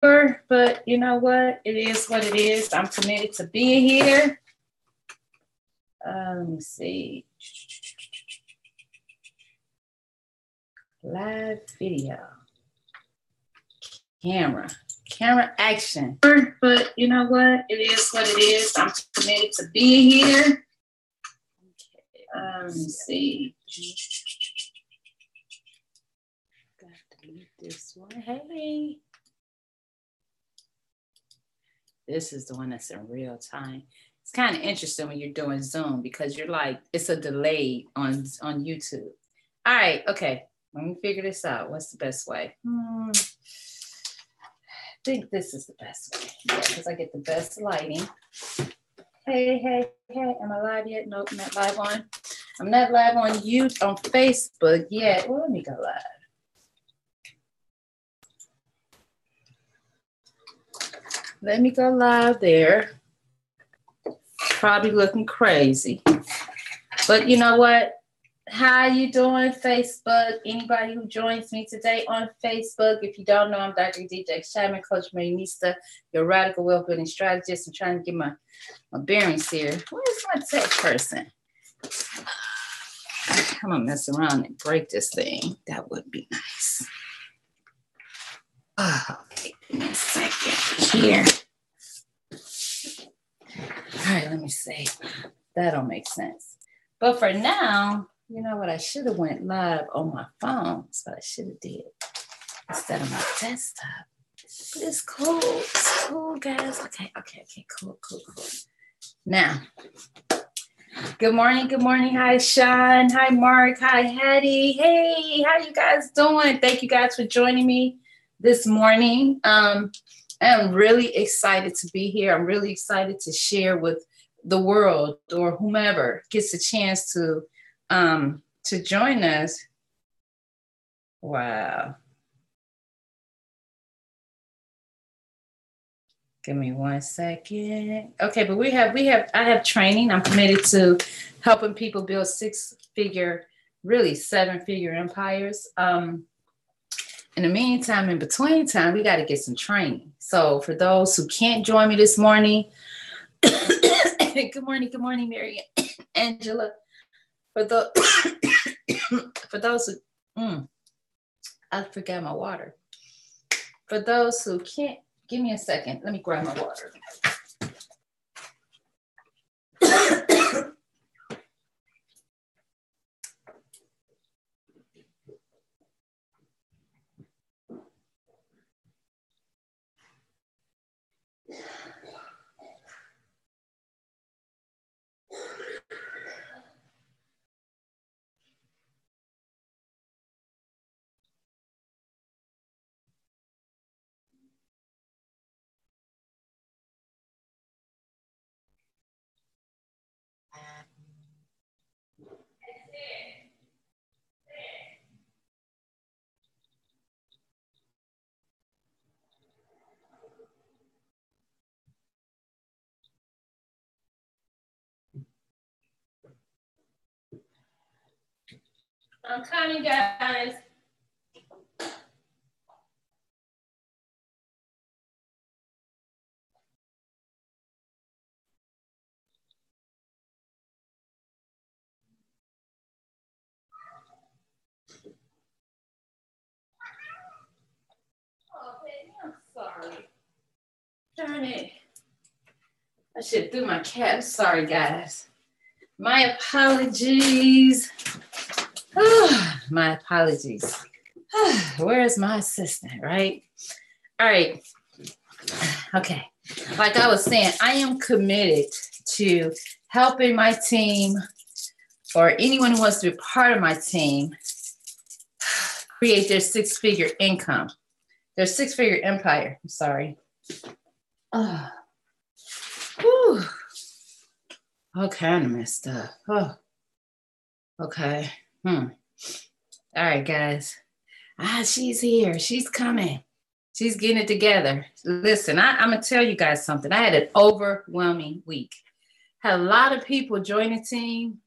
But you know what? It is what it is. I'm committed to being here. Let me see. Live video. Camera action. But you know what? It is what it is. I'm committed to being here. Okay. Let me see. Got to delete this one. Hey. This is the one that's in real time. It's kind of interesting when you're doing Zoom because you're like, it's a delay on YouTube. All right, okay. Let me figure this out. What's the best way? I think this is the best way. Yeah, because I get the best lighting. Hey. Am I live yet? Nope, I'm not live on. I'm not live on YouTube, on Facebook yet. Well, let me go live. Let me go live there. Probably looking crazy. But you know what? How you doing, Facebook? Anybody who joins me today on Facebook, if you don't know, I'm Dr. DJ Chapman, Coach Millionista, your radical wealth building strategist. I'm trying to get my bearings here. Where's my tech person? I'm gonna mess around and break this thing. That would be nice. Oh, give me a second here. All right, let me see. That don't make sense. But for now, you know what? I should have went live on my phone. That's what I should have did instead of my desktop. But it's cool. It's cool, guys. Okay, cool. Now, good morning. Hi, Sean. Hi, Mark. Hi, Hattie. Hey, how you guys doing? Thank you guys for joining me this morning. I'm really excited to be here. I'm really excited to share with the world or whomever gets a chance to join us. Wow. Give me 1 second. Okay, but I have training. I'm committed to helping people build 6-figure, really 7-figure empires. In the meantime, in between time, we got to get some training. So for those who can't join me this morning, good morning, Mary Angela. For those who, I forgot my water. For those who can't, give me a second. Let me grab my water. I'm coming, guys. Oh, baby, I'm sorry. Darn it. I should have threw my cat. I'm sorry, guys. My apologies. My apologies. Where's my assistant, right? All right. Okay. Like I was saying, I am committed to helping my team or anyone who wants to be part of my team create their 6-figure income, their 6-figure empire. I'm sorry. Whew. All kind of messed up. Oh, okay. All right, guys. She's here. She's coming. She's getting it together. Listen, I'm going to tell you guys something. I had an overwhelming week. Had a lot of people join the team.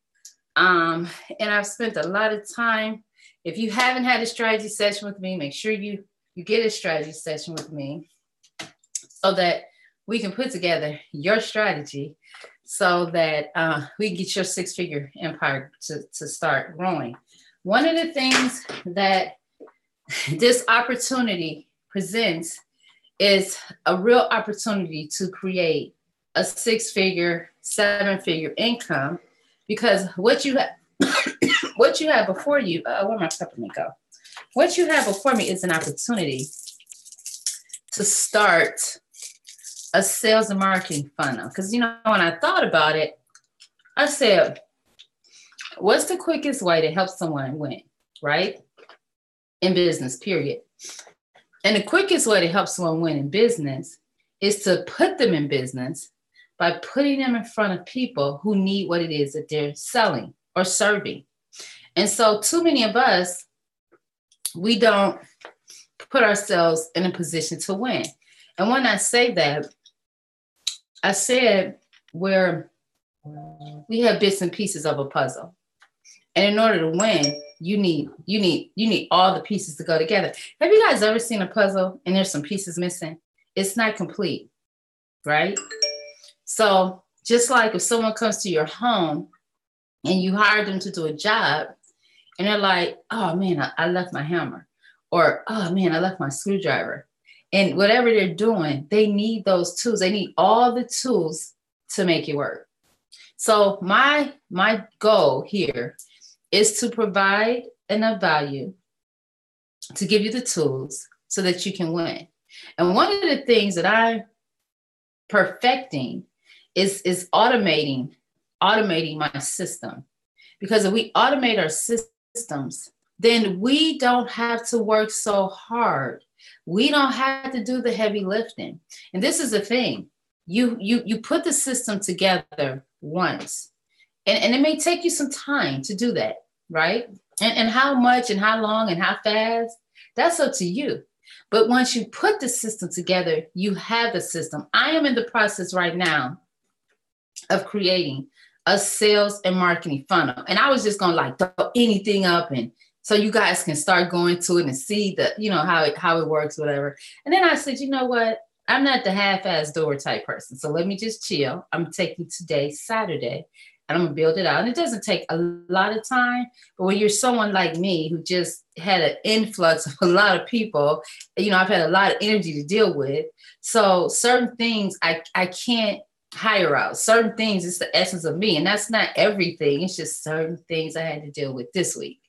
And I've spent a lot of time. If you haven't had a strategy session with me, make sure you get a strategy session with me. so that we can put together your strategy so that we can get your six-figure empire to start growing. One of the things that this opportunity presents is a real opportunity to create a six-figure, seven-figure income, because what you have, what you have before you, where my peppermint go? What you have before me is an opportunity to start a sales and marketing funnel. Because, you know, when I thought about it, I said, what's the quickest way to help someone win, right? In business, period. And the quickest way to help someone win in business is to put them in business by putting them in front of people who need what it is that they're selling or serving. And so too many of us, we don't put ourselves in a position to win. And when I say that, I said where we have bits and pieces of a puzzle. And in order to win, you need all the pieces to go together. Have you guys ever seen a puzzle and there's some pieces missing? It's not complete, right? So just like if someone comes to your home and you hire them to do a job and they're like, oh man, I left my hammer, or oh man, I left my screwdriver. And whatever they're doing, they need those tools. They need all the tools to make it work. So my goal here is to provide enough value to give you the tools so that you can win. And one of the things that I'm perfecting is automating my system. Because if we automate our systems, then we don't have to work so hard. We don't have to do the heavy lifting. And this is the thing. You put the system together once. And it may take you some time to do that, right? And how much and how long and how fast, that's up to you. But once you put the system together, you have the system. I am in the process right now of creating a sales and marketing funnel. And I was just gonna like throw anything up, and so you guys can start going to it and see the, you know, how it works, whatever. And then I said, you know what? I'm not the half-ass doer type person. So let me just chill. I'm taking today, Saturday, and I'm gonna build it out. And it doesn't take a lot of time, but when you're someone like me who just had an influx of a lot of people, you know, I've had a lot of energy to deal with. So certain things I can't hire out. Certain things, it's the essence of me. And that's not everything. It's just certain things I had to deal with this week.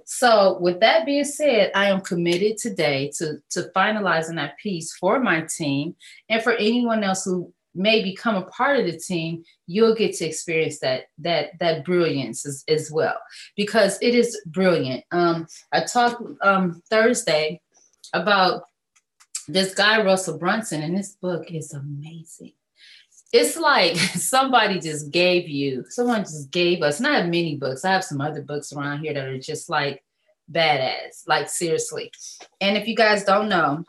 So with that being said, I am committed today to finalizing that piece for my team. And for anyone else who may become a part of the team, you'll get to experience that brilliance as well, because it is brilliant. I talked Thursday about this guy, Russell Brunson, and this book is amazing. It's like someone just gave us, and I have many books. I have some other books around here that are just like badass, like seriously. And if you guys don't know,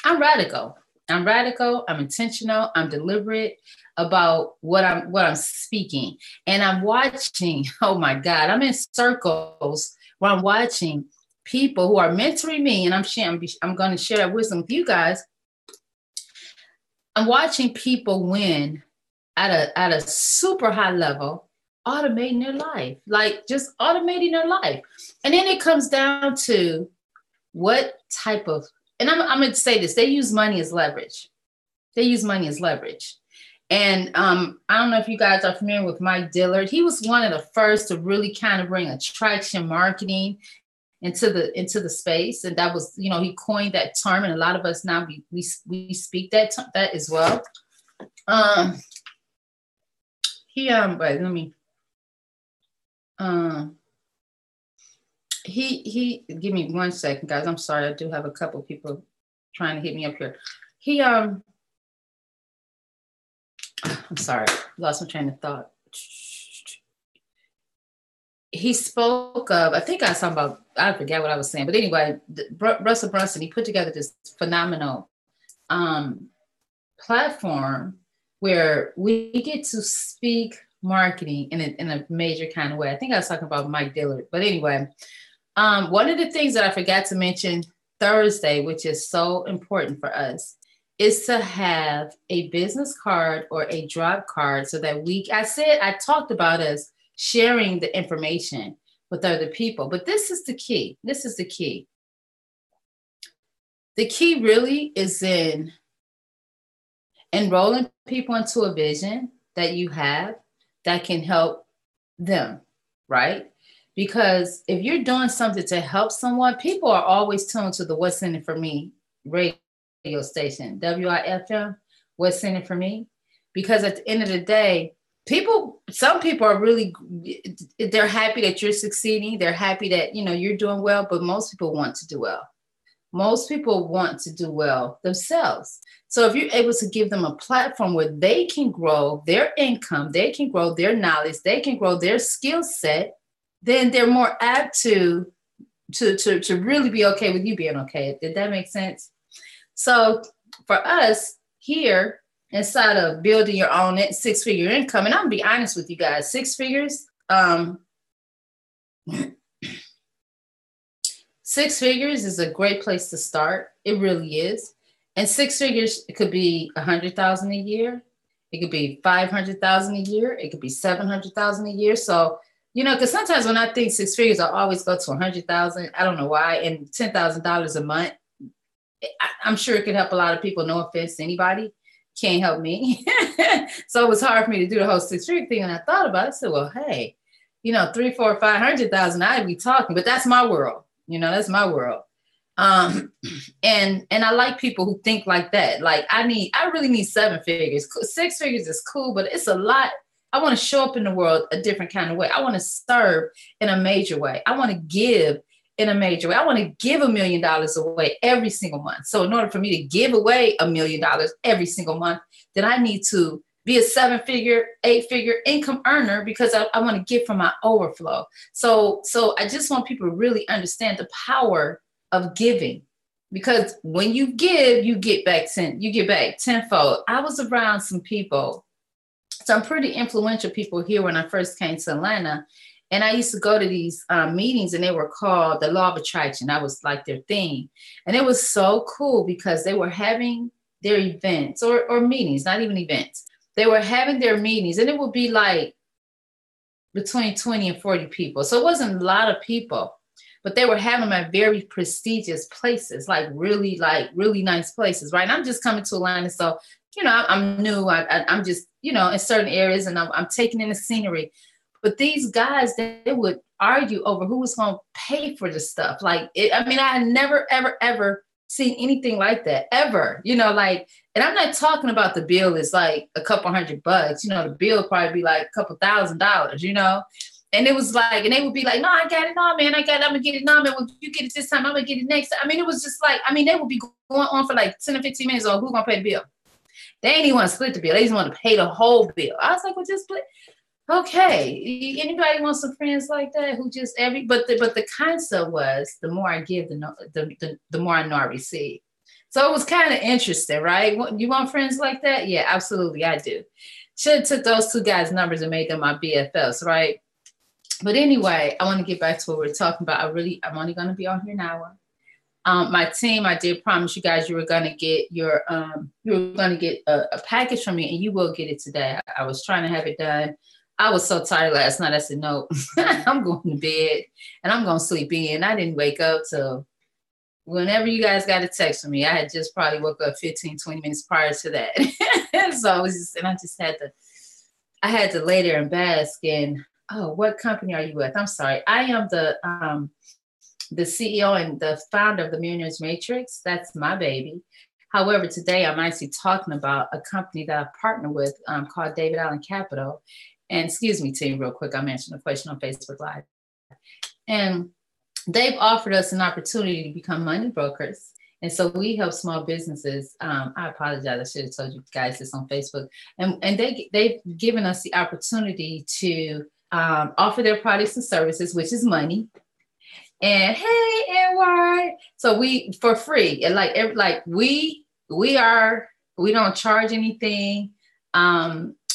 I'm radical. I'm intentional. I'm deliberate about what I'm speaking. And I'm watching, oh my God, I'm in circles where I'm watching people who are mentoring me, and I'm going to share that wisdom with you guys. I'm watching people win at a super high level, automating their life, like just automating their life. And then it comes down to what type of, and I'm going to say this, they use money as leverage. And I don't know if you guys are familiar with Mike Dillard. He was one of the first to really kind of bring attraction marketing into the space. And that was, you know, he coined that term, and a lot of us now we speak that as well. He give me 1 second, guys. I'm sorry, I do have a couple people trying to hit me up here. I'm sorry, lost my train of thought. He spoke of, I think I was talking about, I forget what I was saying, but anyway, Russell Brunson, he put together this phenomenal platform where we get to speak marketing in a major kind of way. I think I was talking about Mike Dillard, but anyway, one of the things that I forgot to mention Thursday, which is so important for us, is to have a business card or a drop card so that I talked about us sharing the information with other people, but this is the key. This is the key. The key really is in enrolling people into a vision that you have that can help them, right? Because if you're doing something to help someone, people are always tuned to the What's in it for me radio station, WIFM, What's in it for me? Because at the end of the day, some people are really, they're happy that you're succeeding. They're happy that, you're doing well, but most people want to do well. Most people want to do well themselves. So if you're able to give them a platform where they can grow their income, they can grow their knowledge, they can grow their skill set, then they're more apt to really be okay with you being okay. Did that make sense? So for us here, inside of building your own 6-figure income, and I'm gonna be honest with you guys, 6 figures, 6 figures is a great place to start. It really is. And 6 figures, it could be 100,000 a year. It could be 500,000 a year. It could be 700,000 a year. So, because sometimes when I think 6 figures, I always go to 100,000. I don't know why. And $10,000 a month, I'm sure it could help a lot of people. No offense to anybody. Can't help me. So it was hard for me to do the whole 6-figure thing. And I thought about it. I said, well, hey, 3, 4, 500,000, I'd be talking, but that's my world. That's my world. And I like people who think like that. Like I really need 7 figures. 6 figures is cool, but it's a lot. I want to show up in the world a different kind of way. I want to serve in a major way. I want to give in a major way. I want to give $1 million away every single month. So in order for me to give away $1 million every single month, then I need to be a 7-figure, 8-figure income earner because I want to give from my overflow. So I just want people to really understand the power of giving, because when you give, you get back tenfold. I was around some people, some pretty influential people here when I first came to Atlanta. And I used to go to these meetings, and they were called the Law of Attraction. That was like their thing. And it was so cool because they were having their events or meetings, not even events. They were having their meetings, and it would be like between 20 and 40 people. So it wasn't a lot of people, but they were having them at very prestigious places, like really nice places, right? And I'm just coming to Atlanta. So, I'm new. I'm just, in certain areas, and I'm taking in the scenery. But these guys, they would argue over who was going to pay for the stuff. I had never, ever, ever seen anything like that, ever. And I'm not talking about the bill is like a couple $100. The bill would probably be like a couple $1,000, And it was like, and they would be like, no, I got it. No, man, I'm going to get it. No, man, well, you get it this time, I'm going to get it next time. It was just like, they would be going on for like 10 or 15 minutes on who's going to pay the bill. They didn't even want to split the bill. They just want to pay the whole bill. I was like, well, just split. Okay. Anybody want some friends like that who just but the concept was the more I give, the more I know I receive. So it was kind of interesting, right? You want friends like that? Yeah, absolutely. I do. Should have took those 2 guys' numbers and made them my BFFs, right? But anyway, I want to get back to what we're talking about. I'm only going to be on here an hour. My team, I did promise you guys you were going to get a package from me, and you will get it today. I was trying to have it done. I was so tired last night. I said, no, I'm going to bed and I'm going to sleep in. I didn't wake up till whenever you guys got a text from me. I had just probably woke up 15, 20 minutes prior to that. So I had to lay there and bask in, oh, what company are you with? I'm sorry. I am the CEO and the founder of the Millionaires Matrix. That's my baby. However, today I'm actually talking about a company that I partner with called David Allen Capital. And excuse me, team, real quick. I'm answering a question on Facebook Live. And they've offered us an opportunity to become money brokers. And so we help small businesses. I apologize. I should have told you guys this on Facebook. And they've given us the opportunity to offer their products and services, which is money. And hey, Edward. So we, for free, and we don't charge anything.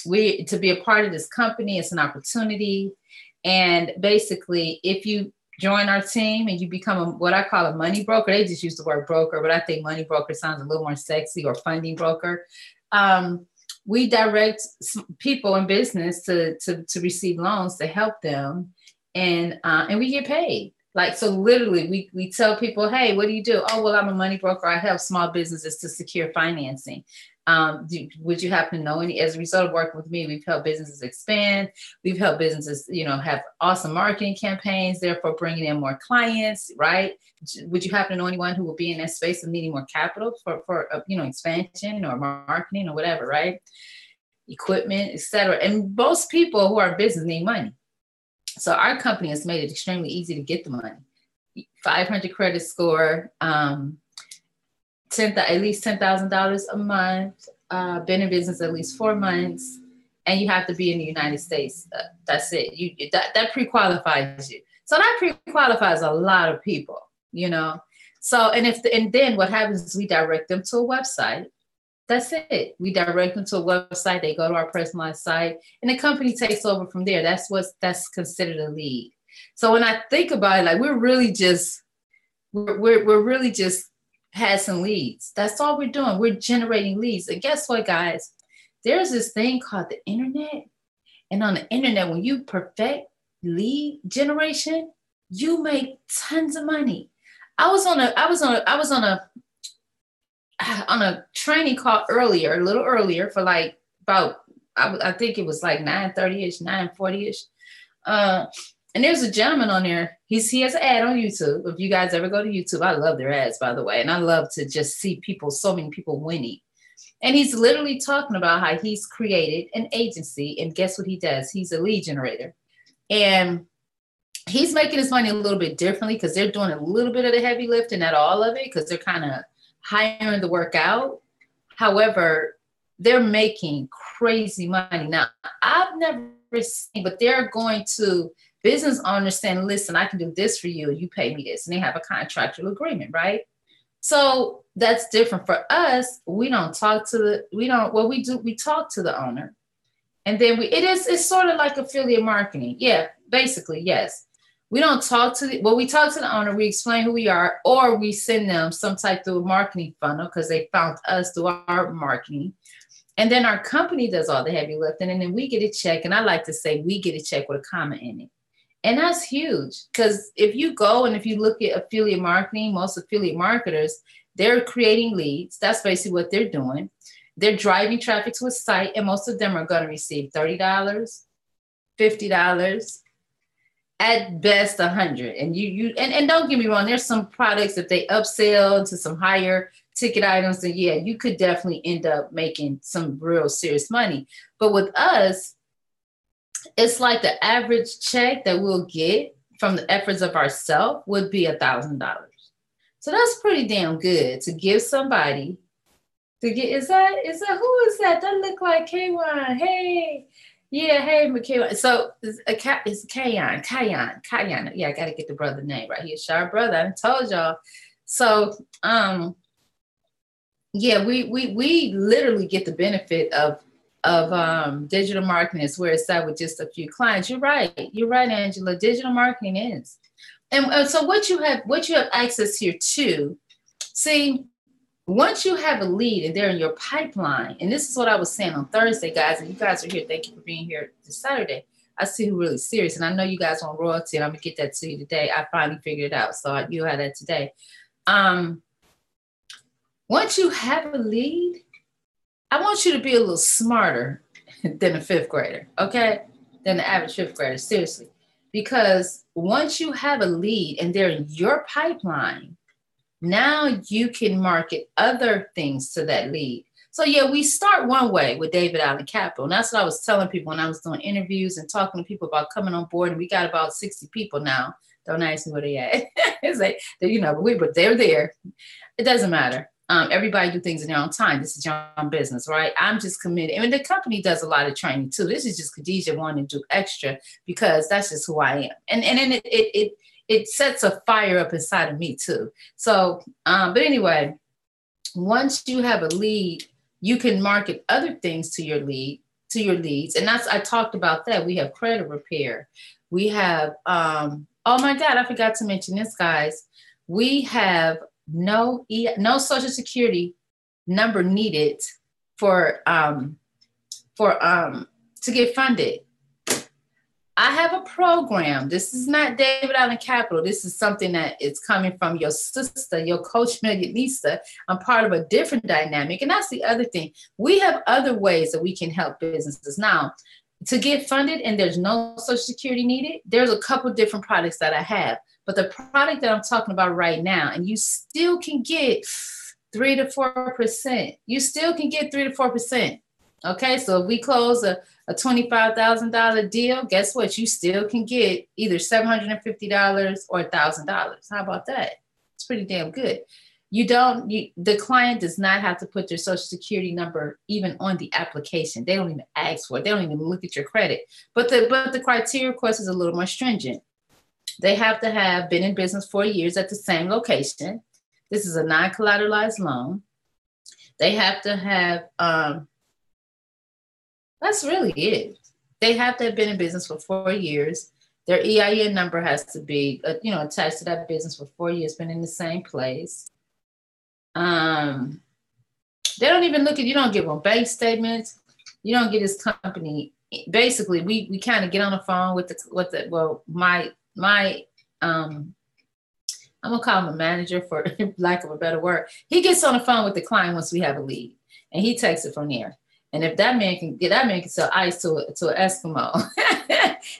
To be a part of this company, it's an opportunity. And basically, if you join our team and you become what I call a money broker. They just use the word broker, but I think money broker sounds a little more sexy, or funding broker. We direct people in business to receive loans to help them, and we get paid. Like, so literally we tell people, hey, what do you do? Oh, well, I'm a money broker. I help small businesses to secure financing. Would you happen to know any? As a result of working with me, we've helped businesses expand. We've helped businesses, have awesome marketing campaigns, therefore bringing in more clients, right? Would you happen to know anyone who will be in that space of needing more capital for expansion or marketing or whatever, right? Equipment, etc. And most people who are in business need money. So our company has made it extremely easy to get the money. 500 credit score, at least $10,000 a month, been in business at least 4 months, and you have to be in the United States. That's it. That pre-qualifies you. So that pre-qualifies a lot of people, So, and then what happens is we direct them to a website. That's it. We direct them to a website. They go to our personalized site, and the company takes over from there. That's considered a lead. So when I think about it, like we're really just passing leads. That's all we're doing. We're generating leads. And guess what, guys? There's this thing called the internet, and on the internet, when you perfect lead generation, you make tons of money. I was on a training call a little earlier for like about, I think it was like 9:30-ish, 9:40-ish. And there's a gentleman on there. He has an ad on YouTube. If you guys ever go to YouTube, I love their ads, by the way. And I love to just see so many people winning. And he's literally talking about how he's created an agency. And guess what he does? He's a lead generator. And he's making his money a little bit differently because they're doing a little bit of the heavy lifting, not all of it, because they're kind of hiring the work out. However, they're making crazy money. Now, I've never seen, but they're going to business owners saying, listen, I can do this for you and you pay me this. And they have a contractual agreement, right? So that's different for us. We don't talk to we talk to the owner. And then it's sort of like affiliate marketing. Yeah, basically, yes. We don't talk to we talk to the owner, we explain who we are, or we send them some type of marketing funnel because they found us through our marketing. And then our company does all the heavy lifting, and then we get a check. And I like to say we get a check with a comma in it. And that's huge, because if you go and if you look at affiliate marketing, most affiliate marketers, they're creating leads. That's basically what they're doing. They're driving traffic to a site, and most of them are going to receive $30, $50, at best $100. And don't get me wrong, there's some products that they upsell to some higher ticket items, and yeah, you could definitely end up making some real serious money. But with us, it's like the average check that we'll get from the efforts of ourselves would be $1,000. So that's pretty damn good to give somebody to get. Is that who is that? That look like K1. Hey, yeah, hey, McKay. So it's Kayan. Yeah, I got to get the brother name right here. Sharp brother. I told y'all. So yeah, we literally get the benefit of digital marketing is where it's at with just a few clients. You're right, Angela. Digital marketing is, and so what you have access here to. See, once you have a lead and they're in your pipeline, and this is what I was saying on Thursday, guys, and you guys are here. Thank you for being here this Saturday. I see who's really serious, and I know you guys want royalty, and I'm gonna get that to you today. I finally figured it out, so you had that today. Once you have a lead, I want you to be a little smarter than a fifth grader, okay? Than the average fifth grader, seriously. Because once you have a lead and they're in your pipeline, now you can market other things to that lead. So yeah, we start one way with David Allen Capital. And that's what I was telling people when I was doing interviews and talking to people about coming on board. And we got about 60 people now. Don't ask me where they at. It's like, but they're there. It doesn't matter. Everybody do things in their own time. This is your own business, right? I'm just committed. I mean, the company does a lot of training too. This is just Khadijah wanting to do extra because that's just who I am. And then it sets a fire up inside of me too. So, but anyway, once you have a lead, you can market other things to your leads. And I talked about that. We have credit repair. We have Oh my God, I forgot to mention this, guys. We have no Social Security number needed for to get funded. I have a program. This is not David Allen Capital. This is something that is coming from your sister, your coach Millionista. I'm part of a different dynamic. And that's the other thing. We have other ways that we can help businesses. Now, to get funded and there's no Social Security needed, there's a couple different products that I have. But the product that I'm talking about right now, and you still can get 3 to 4%. You still can get 3 to 4%. Okay, so if we close a $25,000 deal, guess what? You still can get either $750 or $1,000. How about that? It's pretty damn good. The client does not have to put their Social Security number even on the application. They don't even ask for it. They don't even look at your credit. But the criteria, of course, is a little more stringent. They have to have been in business 4 years at the same location. This is a non-collateralized loan. They have to have, that's really it. They have to have been in business for 4 years. Their EIN number has to be, attached to that business for 4 years, been in the same place. They don't even look at, you don't give them bank statements. You don't get his company. Basically, we kind of get on the phone with I'm gonna call him a manager for lack of a better word. He gets on the phone with the client once we have a lead, and he takes it from there. And if that man can sell ice to an Eskimo,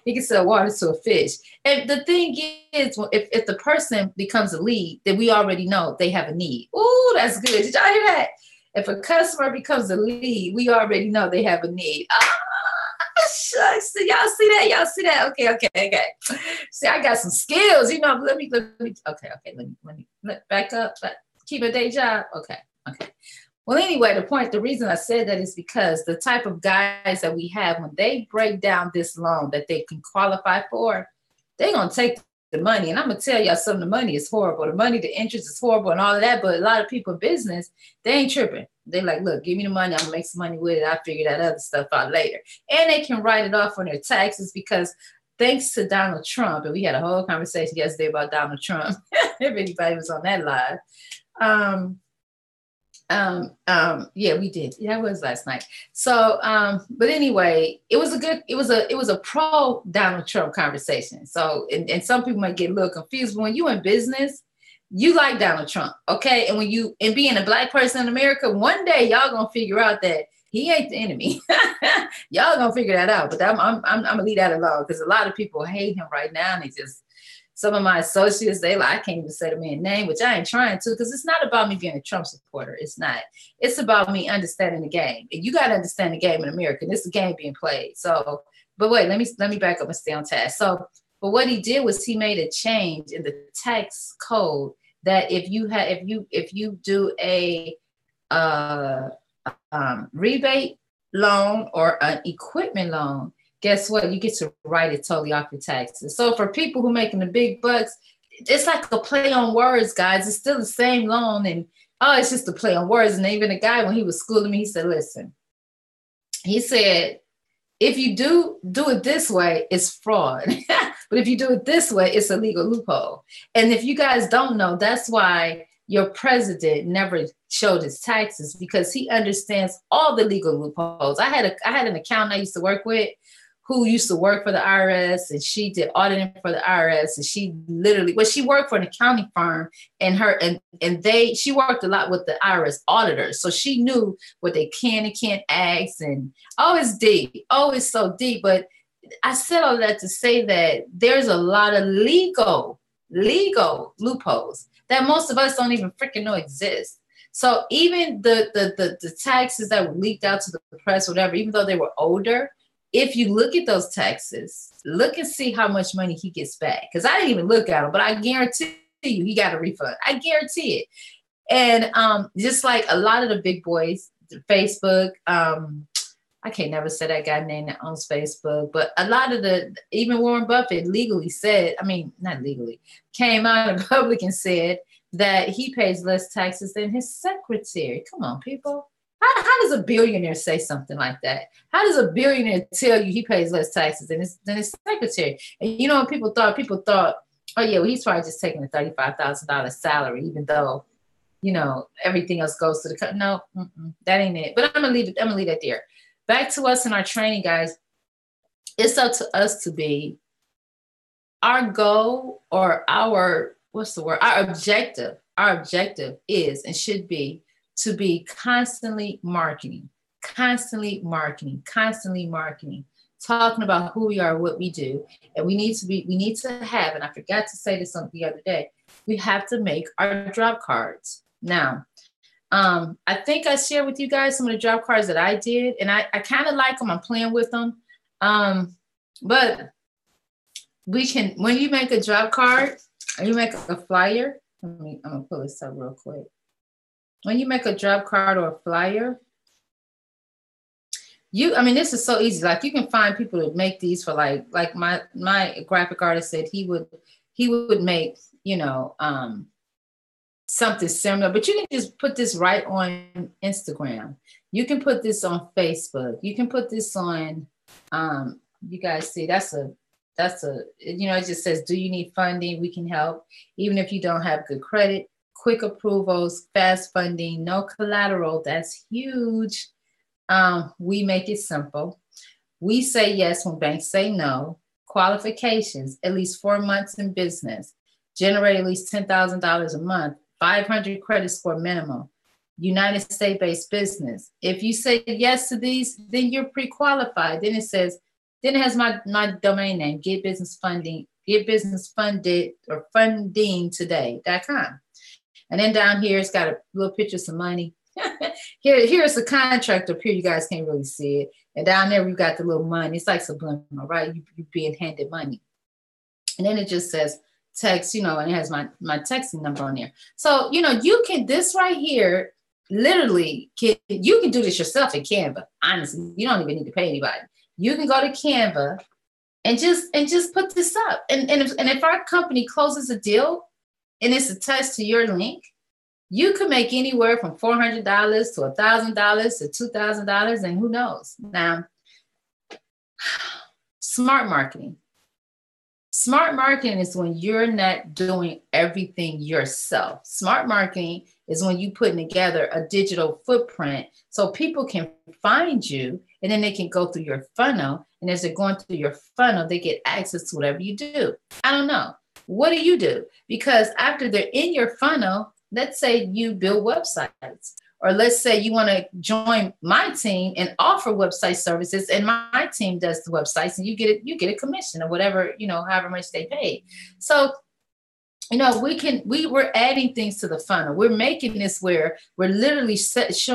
he can sell water to a fish. And the thing is, if the person becomes a lead, then we already know they have a need. Ooh, that's good. Did y'all hear that? If a customer becomes a lead, we already know they have a need. Shucks. Y'all see that? Y'all see that? Okay. See, I got some skills. Let me. Okay. Let me back up. Keep a day job. Okay. Well, anyway, the reason I said that is because the type of guys that we have, when they break down this loan that they can qualify for, they're going to take the money. And I'm going to tell y'all something, the money is horrible. The money, the interest is horrible and all of that. But a lot of people in business, they ain't tripping. They like, look, give me the money. I'm going to make some money with it. I'll figure that other stuff out later. And they can write it off on their taxes because thanks to Donald Trump, and we had a whole conversation yesterday about Donald Trump, if anybody was on that live. Yeah, we did. Yeah, it was last night. So, but anyway, it was a pro Donald Trump conversation. So, and some people might get a little confused, but when you in business, you like Donald Trump, okay? And being a Black person in America, one day y'all gonna figure out that he ain't the enemy. Y'all gonna figure that out. But I'm gonna leave that alone because a lot of people hate him right now, and some of my associates, they like, I can't even say the man's name, which I ain't trying to, because it's not about me being a Trump supporter. It's not. It's about me understanding the game. And you got to understand the game in America. This is a game being played. So, but wait, let me back up and stay on task. So, but what he did was he made a change in the tax code that if you do a rebate loan or an equipment loan, guess what? You get to write it totally off your taxes. So for people who are making the big bucks, it's like a play on words, guys. It's still the same loan. And it's just a play on words. And even the guy, when he was schooling me, he said, listen, he said, if you do it this way, it's fraud. But if you do it this way, it's a legal loophole. And if you guys don't know, that's why your president never showed his taxes, because he understands all the legal loopholes. I had an accountant I used to work with who used to work for the IRS, and she did auditing for the IRS, and she worked for an accounting firm, and she worked a lot with the IRS auditors, so she knew what they can and can't ask, and it's deep, it's so deep. But I said all that to say that there's a lot of legal loopholes that most of us don't even freaking know exist. So even the taxes that were leaked out to the press, whatever, even though they were older, if you look at those taxes, look and see how much money he gets back. Because I didn't even look at them, but I guarantee you he got a refund. I guarantee it. And just like a lot of the big boys, Facebook, I can't never say that guy name that owns Facebook, but a lot of even Warren Buffett legally said, not legally, came out in public and said that he pays less taxes than his secretary. Come on, people. How does a billionaire say something like that? How does a billionaire tell you he pays less taxes than his secretary? And people thought Oh yeah, well, he's probably just taking a $35,000 salary, even though, everything else goes to the no, that ain't it. But I'm gonna leave it. I'm gonna leave that there. Back to us in our training, guys. It's up to us to be our goal or our what's the word? Our objective. Our objective is and should be to be constantly marketing, talking about who we are, what we do. And we need to have, and I forgot to say this on the other day, we have to make our drop cards. Now, I think I shared with you guys some of the drop cards that I did, and I kind of like them. I'm playing with them. But we can, when you make a drop card or you make a flyer, I'm gonna pull this up real quick. When you make a drop card or a flyer, this is so easy. Like, you can find people that make these for like my graphic artist said he would make, something similar, but you can just put this right on Instagram. You can put this on Facebook. You can put this on, you guys see, that's a, it just says, do you need funding? We can help. Even if you don't have good credit, quick approvals, fast funding, no collateral. That's huge. We make it simple. We say yes when banks say no. Qualifications, at least 4 months in business, generate at least $10,000 a month, 500 credit score minimum, United States-based business. If you say yes to these, then you're pre-qualified. Then it has my domain name, get business funded or funding today.com. And then down here, it's got a little picture of some money. Here's the contract up here. You guys can't really see it. And down there, we've got the little money. It's like subliminal, right? You're being handed money. And then it just says text, and it has my texting number on there. So, you can, this right here, literally, you can do this yourself in Canva. Honestly, you don't even need to pay anybody. You can go to Canva and just put this up. And if our company closes a deal and it's attached to your link, you could make anywhere from $400 to $1,000 to $2,000, and who knows? Now, smart marketing. Smart marketing is when you're not doing everything yourself. Smart marketing is when you put together a digital footprint so people can find you, and then they can go through your funnel. And as they're going through your funnel, they get access to whatever you do. I don't know. What do you do? Because after they're in your funnel, let's say you build websites, or let's say you want to join my team and offer website services, and my team does the websites, and you get a commission or whatever, however much they pay. So, we're adding things to the funnel. We're making this where we're literally thanks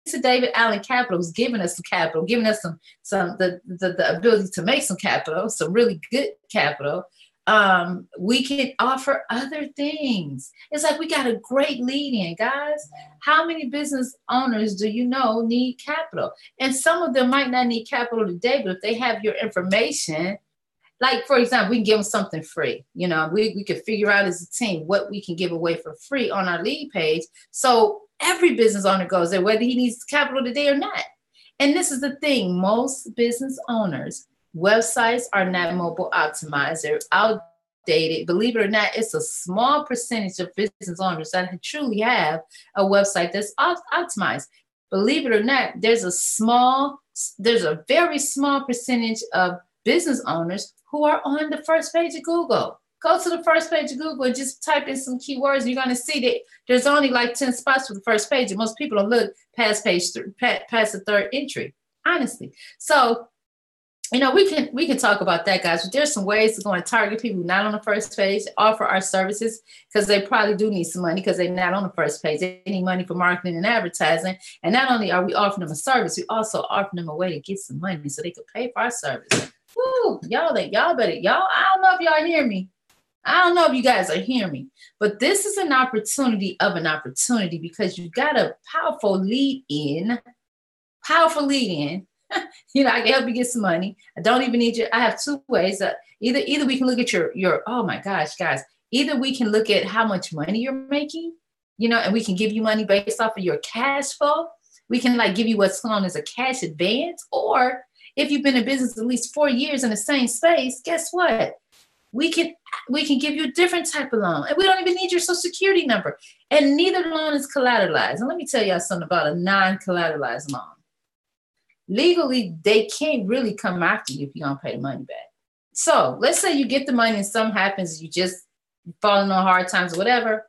to David Allen Capital, who's giving us some capital, giving us the ability to make some capital, some really good capital. We can offer other things. It's like we got a great lead in, guys. How many business owners do you know need capital? And some of them might not need capital today, but if they have your information, like, for example, we can give them something free. We could figure out as a team what we can give away for free on our lead page. So every business owner goes there, whether he needs capital today or not. And this is the thing. Most business owners, websites are not mobile optimized. They're outdated. Believe it or not, it's a small percentage of business owners that truly have a website that's optimized. Believe it or not, there's a very small percentage of business owners who are on the first page of Google. Go to the first page of Google and just type in some keywords, and you're going to see that there's only like 10 spots for the first page, and most people don't look past past the third entry, honestly. So, we can talk about that, guys. But there's some ways to go and target people who are not on the first page, offer our services, because they probably do need some money because they're not on the first page. They need money for marketing and advertising. And not only are we offering them a service, we also offering them a way to get some money so they could pay for our service. Woo, y'all better, I don't know if y'all hear me. I don't know if you guys are hearing me, but this is an opportunity because you got a powerful lead in. I can help you get some money. I don't even need you. I have two ways. Either we can look at your, oh my gosh, guys, either we can look at how much money you're making, and we can give you money based off of your cash flow. We can give you what's known as a cash advance. Or if you've been in business at least 4 years in the same space, guess what? we can give you a different type of loan. And we don't even need your social security number. And neither loan is collateralized. And let me tell y'all something about a non-collateralized loan. Legally, they can't really come after you if you don't pay the money back. So let's say you get the money and something happens, you just falling on hard times or whatever.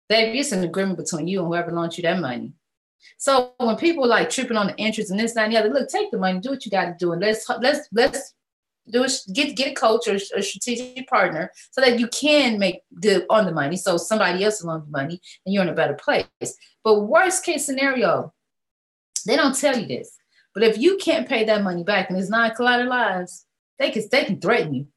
Baby, it's an agreement between you and whoever loaned you that money. So when people like tripping on the interest and this, that, and the other, look, take the money, do what you got to do, and let's do it. Get a coach or a strategic partner so that you can make good on the money. So somebody else will loan you money and you're in a better place. But worst case scenario, they don't tell you this. But if you can't pay that money back and it's not collateralized, they can threaten you.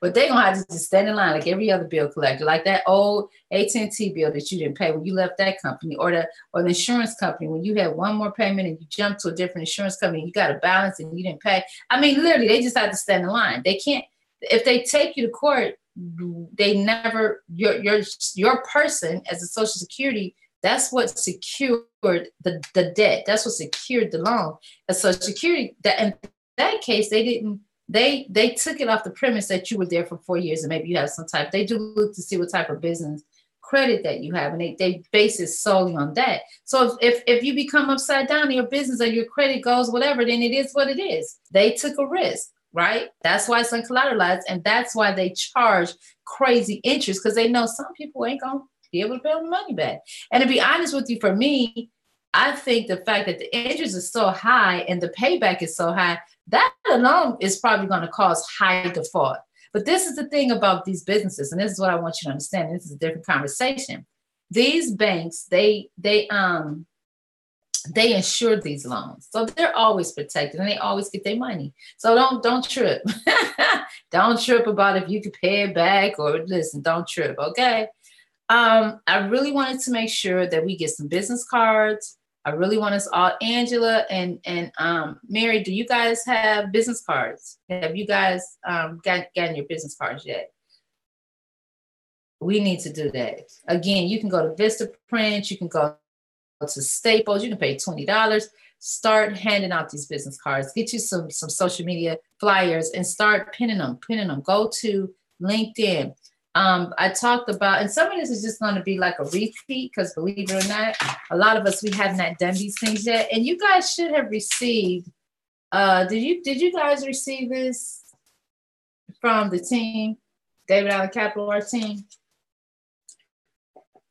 But they're going to have to just stand in line like every other bill collector, like that old AT&T bill that you didn't pay when you left that company, or the insurance company when you had one more payment and you jumped to a different insurance company and you got a balance and you didn't pay. I mean, literally, they just have to stand in line. They can't, if they take you to court, they never, your person as a Social Security, that's what secured the debt. That's what secured the loan. As Social Security, that in that case, they didn't. They took it off the premise that you were there for 4 years and maybe you have some type. They do look to see what type of business credit that you have, and they base it solely on that. So if you become upside down in your business or your credit goes whatever, then it is what it is. They took a risk, right? That's why it's uncollateralized, and that's why they charge crazy interest, because they know some people ain't gonna be able to pay the money back. And to be honest with you, for me, I think the fact that the interest is so high and the payback is so high, that alone is probably going to cause high default. But this is the thing about these businesses, and this is what I want you to understand. This is a different conversation. These banks, they insure these loans, so they're always protected and they always get their money. So don't trip. Don't trip about if you can pay it back, or listen, don't trip. Okay. I really wanted to make sure that we get some business cards. I really want us all, Angela and Mary, do you guys have business cards? Have you guys gotten your business cards yet? We need to do that. Again, you can go to Vistaprint, you can go to Staples, you can pay $20. Start handing out these business cards. Get you some social media flyers and start pinning them. Go to LinkedIn. I talked about, and some of this is just going to be like a repeat, because believe it or not, a lot of us, we have not done these things yet. And you guys should have received, did you guys receive this from the team, David Allen Capital, our team?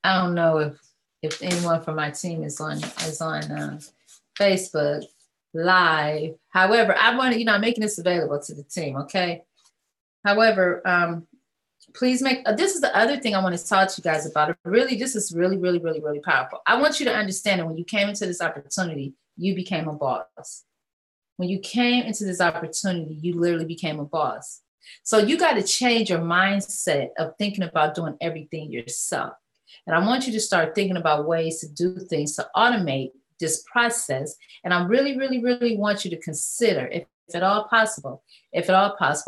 I don't know if anyone from my team is on Facebook Live. However, I want to, I'm making this available to the team, okay? However, please this is the other thing I want to talk to you guys about. Really, this is really, really, really, really powerful. I want you to understand that when you came into this opportunity, you became a boss. When you came into this opportunity, you literally became a boss. So you got to change your mindset of thinking about doing everything yourself. And I want you to start thinking about ways to do things to automate this process. And I really, really, really want you to consider, if at all possible, I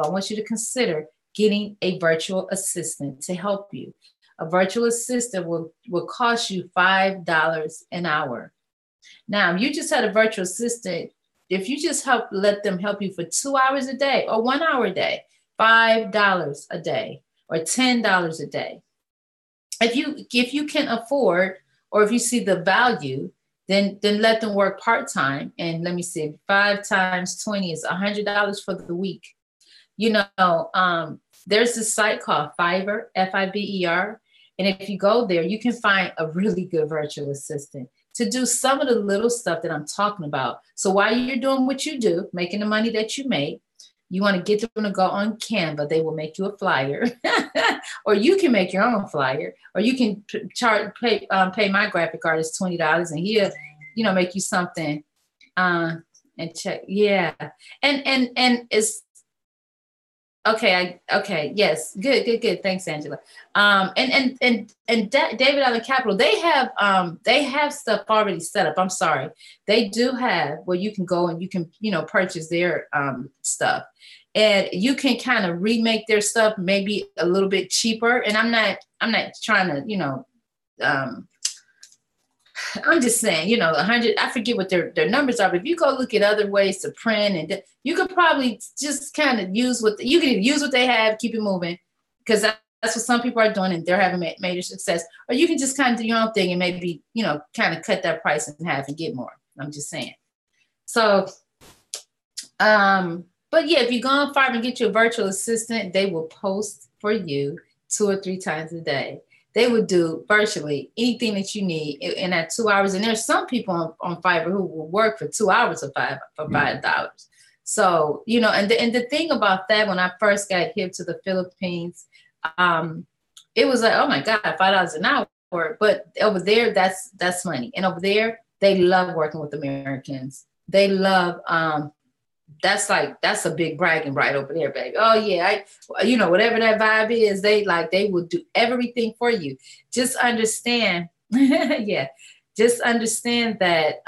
want you to consider getting a virtual assistant to help you. A virtual assistant will cost you $5 an hour. Now, if you just had a virtual assistant, if you just let them help you for 2 hours a day or 1 hour a day, $5 a day or $10 a day. If you can afford, or if you see the value, then let them work part-time. And let me see, 5 times 20 is $100 for the week. There's this site called Fiverr, Fiber. And if you go there, you can find a really good virtual assistant to do some of the little stuff that I'm talking about. So while you're doing what you do, making the money that you make, you want to get them to go on Canva. They will make you a flyer, or you can make your own flyer, or you can pay my graphic artist $20 and he'll, make you something and check. Yeah. And it's, okay. Yes. Good. Thanks, Angela. And David Allen Capital, they have stuff already set up. I'm sorry. They do have where you can go and you can, purchase their stuff, and you can kind of remake their stuff maybe a little bit cheaper. And I'm not trying to, I'm just saying, 100, I forget what their numbers are, but if you go look at other ways to print, and you could probably just kind of use what they have, keep it moving, because that's what some people are doing and they're having major success. Or you can just kind of do your own thing and maybe, you know, kind of cut that price in half and get more. I'm just saying. So, but yeah, if you go on Fiverr and get you a virtual assistant, they will post for you 2 or 3 times a day. They would do virtually anything that you need in that 2 hours. And there's some people on Fiverr who will work for 2 hours for $5. So, you know, and the thing about that, when I first got here to the Philippines, it was like, oh my God, $5 an hour. But over there, that's money. And over there, they love working with Americans. They love, that's a big bragging right over there, baby. Oh yeah, you know, whatever that vibe is, they will do everything for you. Just understand, yeah, just understand that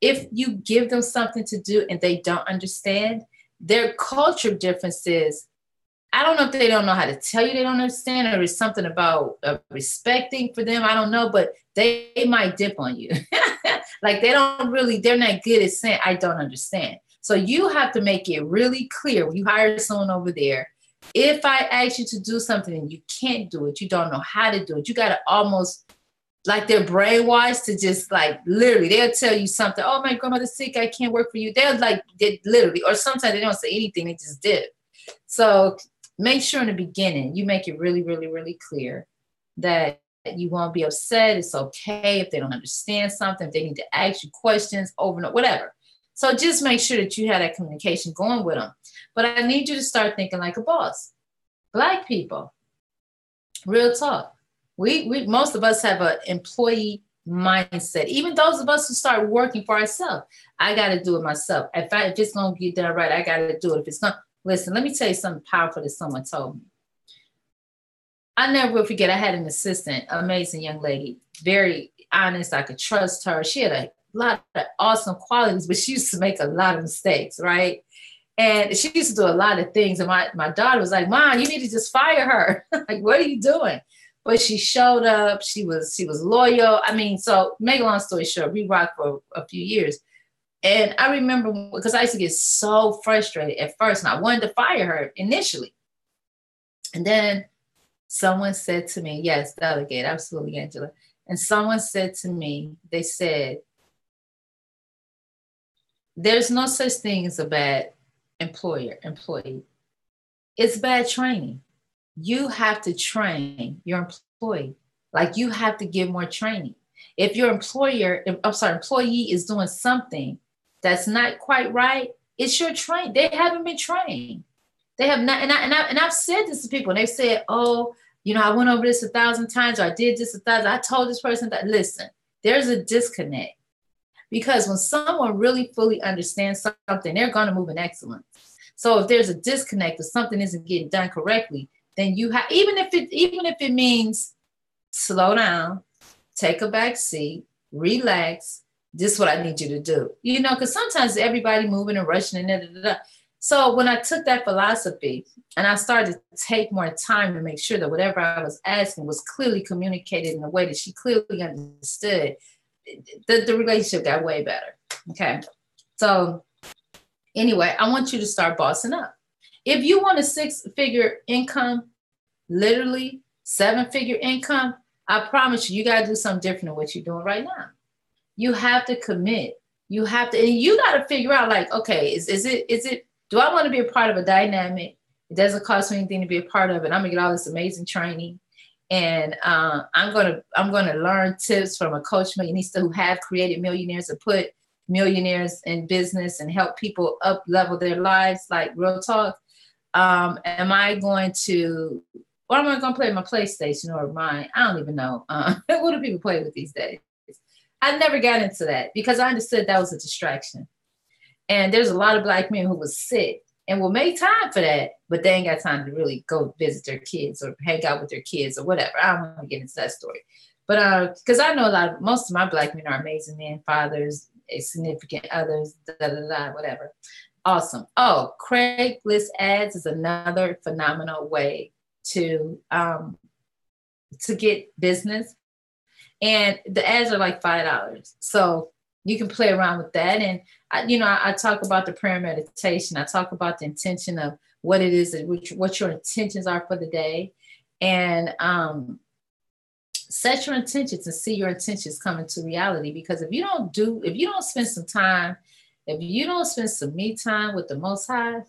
if you give them something to do and they don't understand, their culture differences, I don't know if they don't know how to tell you they don't understand, or it's something about respecting for them. I don't know, but they might dip on you. Like they're not good at saying, I don't understand. So you have to make it really clear when you hire someone over there. If I ask you to do something and you can't do it, you don't know how to do it, you got to almost, like, they're brainwashed to just like literally, they'll tell you something. Oh, my grandmother's sick, I can't work for you. They'll they literally, or sometimes they don't say anything, they just dip. So make sure in the beginning, you make it really, really, really clear that you won't be upset. It's okay if they don't understand something, if they need to ask you questions over and over, whatever. So just make sure that you have that communication going with them. But I need you to start thinking like a boss. Black people, real talk. We most of us have an employee mindset. Even those of us who start working for ourselves, I got to do it myself. If it's going to get done right, I got to do it. If it's not, listen, let me tell you something powerful that someone told me. I never will forget, I had an assistant, amazing young lady, very honest. I could trust her. She had a lot of awesome qualities, but she used to make a lot of mistakes, right? And she used to do a lot of things. And my daughter was like, Mom, you need to just fire her. Like, what are you doing? But she showed up. She was loyal. I mean, so make a long story short, we rocked for a few years. And I remember, because I used to get so frustrated at first, and I wanted to fire her initially. And then someone said to me, yes, delegate, absolutely, Angela. And someone said to me, they said, there's no such thing as a bad employee. It's bad training. You have to train your employee. Like, you have to give more training. If your employee is doing something that's not quite right, it's your train. They haven't been trained. They have not. And I've said this to people, and they've said, oh, you know, I went over this 1,000 times, or I did this 1,000. I told this person that, listen, there's a disconnect. Because when someone really fully understands something, they're going to move in excellence. So if there's a disconnect or something isn't getting done correctly, then you have, even if it means slow down, take a back seat, relax. This is what I need you to do. You know, because sometimes everybody moving and rushing and So when I took that philosophy and I started to take more time to make sure that whatever I was asking was clearly communicated in a way that she clearly understood, the relationship got way better. Okay. So anyway, I want you to start bossing up. If you want a 6-figure income, literally 7-figure income, I promise you got to do something different than what you're doing right now. You have to commit. You have to, and you got to figure out, like, okay, is it, do I want to be a part of a dynamic? It doesn't cost me anything to be a part of it. I'm gonna get all this amazing training. And I'm gonna learn tips from a coach millionista who have created millionaires and put millionaires in business and help people up level their lives, like real talk. Am I going to, or am I going to play my PlayStation or mine? I don't even know. What do people play with these days? I never got into that because I understood that was a distraction. And there's a lot of Black men who was sick and will make time for that, but they ain't got time to really go visit their kids or hang out with their kids or whatever. I don't want to get into that story. But because I know most of my Black men are amazing men, fathers, significant others, whatever. Awesome. Oh, Craigslist ads is another phenomenal way to get business. And the ads are like $5. So You can play around with that. And, I talk about the prayer and meditation. I talk about the intention of what it is, what your intentions are for the day. And set your intentions and see your intentions come into reality. Because if you don't spend some time, if you don't spend some me time with the Most High,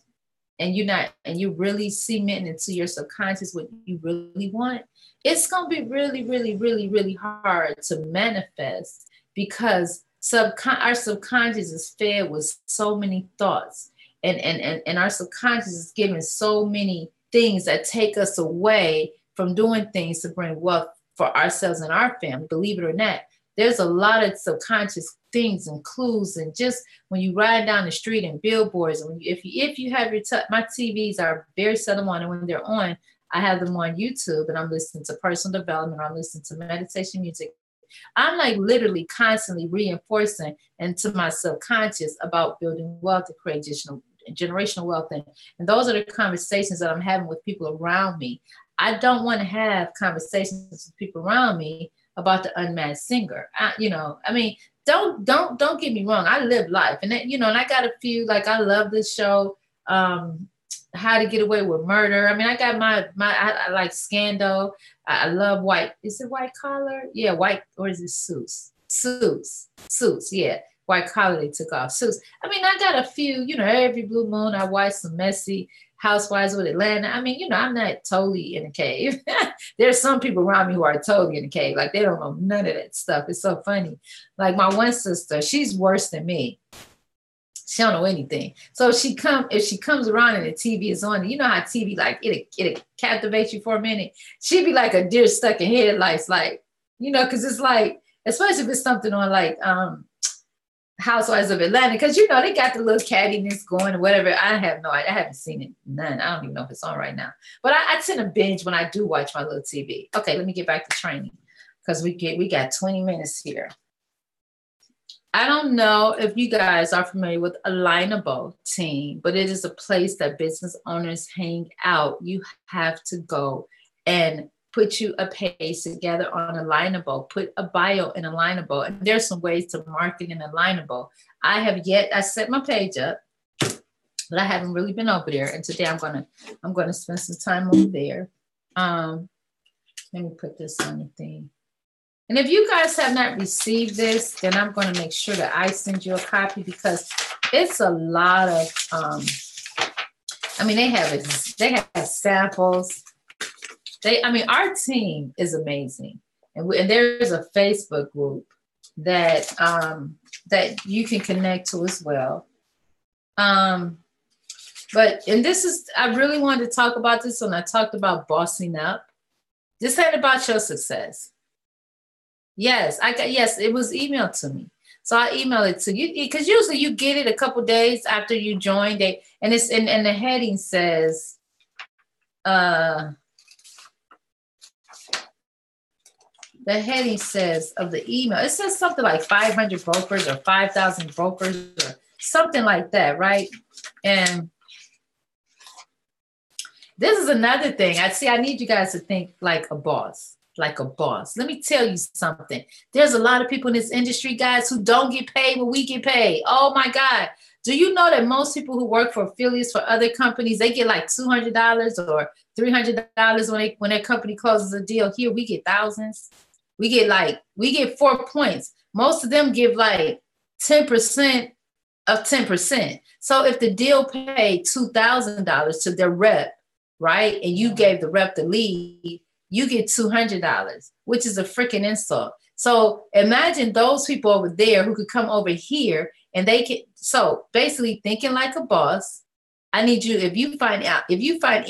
and you really cementing into your subconscious what you really want, it's going to be really, really, really, really hard to manifest, because our subconscious is fed with so many thoughts, and our subconscious is given so many things that take us away from doing things to bring wealth for ourselves and our family. Believe it or not, there's a lot of subconscious things and clues, and just when you ride down the street and billboards, and if you have my TVs are very seldom on, and when they're on, I have them on YouTube, and I'm listening to personal development, or I'm listening to meditation music. I'm like literally constantly reinforcing into my subconscious about building wealth to create generational wealth. And those are the conversations that I'm having with people around me. I don't want to have conversations with people around me about the unmatched singer. Don't get me wrong. I live life, and and I got a few, like, I love this show, How to Get Away with Murder. I mean, I got I like Scandal. I love is it White Collar? Yeah, White, or is it Suits? Yeah, White Collar, they took off. Suits. I mean, I got a few, every blue moon I watch some messy Housewives with Atlanta. I mean, I'm not totally in a cave. There's some people around me who are totally in a cave. Like, they don't know none of that stuff. It's so funny. Like, my one sister, she's worse than me. She don't know anything. So if she comes around and the TV is on, you know how TV, like, it captivates you for a minute. She'd be like a deer stuck in headlights, like, because it's like, especially if it's something on like Housewives of Atlanta, because they got the little cattiness going or whatever. I have no idea. I haven't seen it. None. I don't even know if it's on right now. But I tend to binge when I do watch my little TV. Okay, let me get back to training, because we got 20 minutes here. I don't know if you guys are familiar with Alignable Team, but it is a place that business owners hang out. You have to go and put you a page together on Alignable, put a bio in Alignable. And there's some ways to market in Alignable. I set my page up, but I haven't really been over there. And today I'm gonna spend some time over there. Let me put this on the thing. And if you guys have not received this, then I'm going to make sure that I send you a copy, because it's a lot of, they have samples. Our team is amazing. And there's a Facebook group that you can connect to as well. I really wanted to talk about this when I talked about bossing up. This ain't about your success. Yes, it was emailed to me. So I emailed it to you, because usually you get it a couple days after you joined it. And it's and the heading says, of the email, it says something like 500 brokers or 5,000 brokers or something like that, right? And this is another thing. I need you guys to think like a boss. Like a boss. Let me tell you something. There's a lot of people in this industry, guys, who don't get paid when we get paid. Oh my God. Do you know that most people who work for affiliates for other companies, they get like $200 or $300 when their company closes a deal? Here we get thousands. We get 4 points. Most of them give like 10% of 10%. So if the deal paid $2,000 to their rep, right, and you gave the rep the lead, you get $200, which is a freaking insult. So imagine those people over there who could come over here and they can. So basically, thinking like a boss, I need you, if you find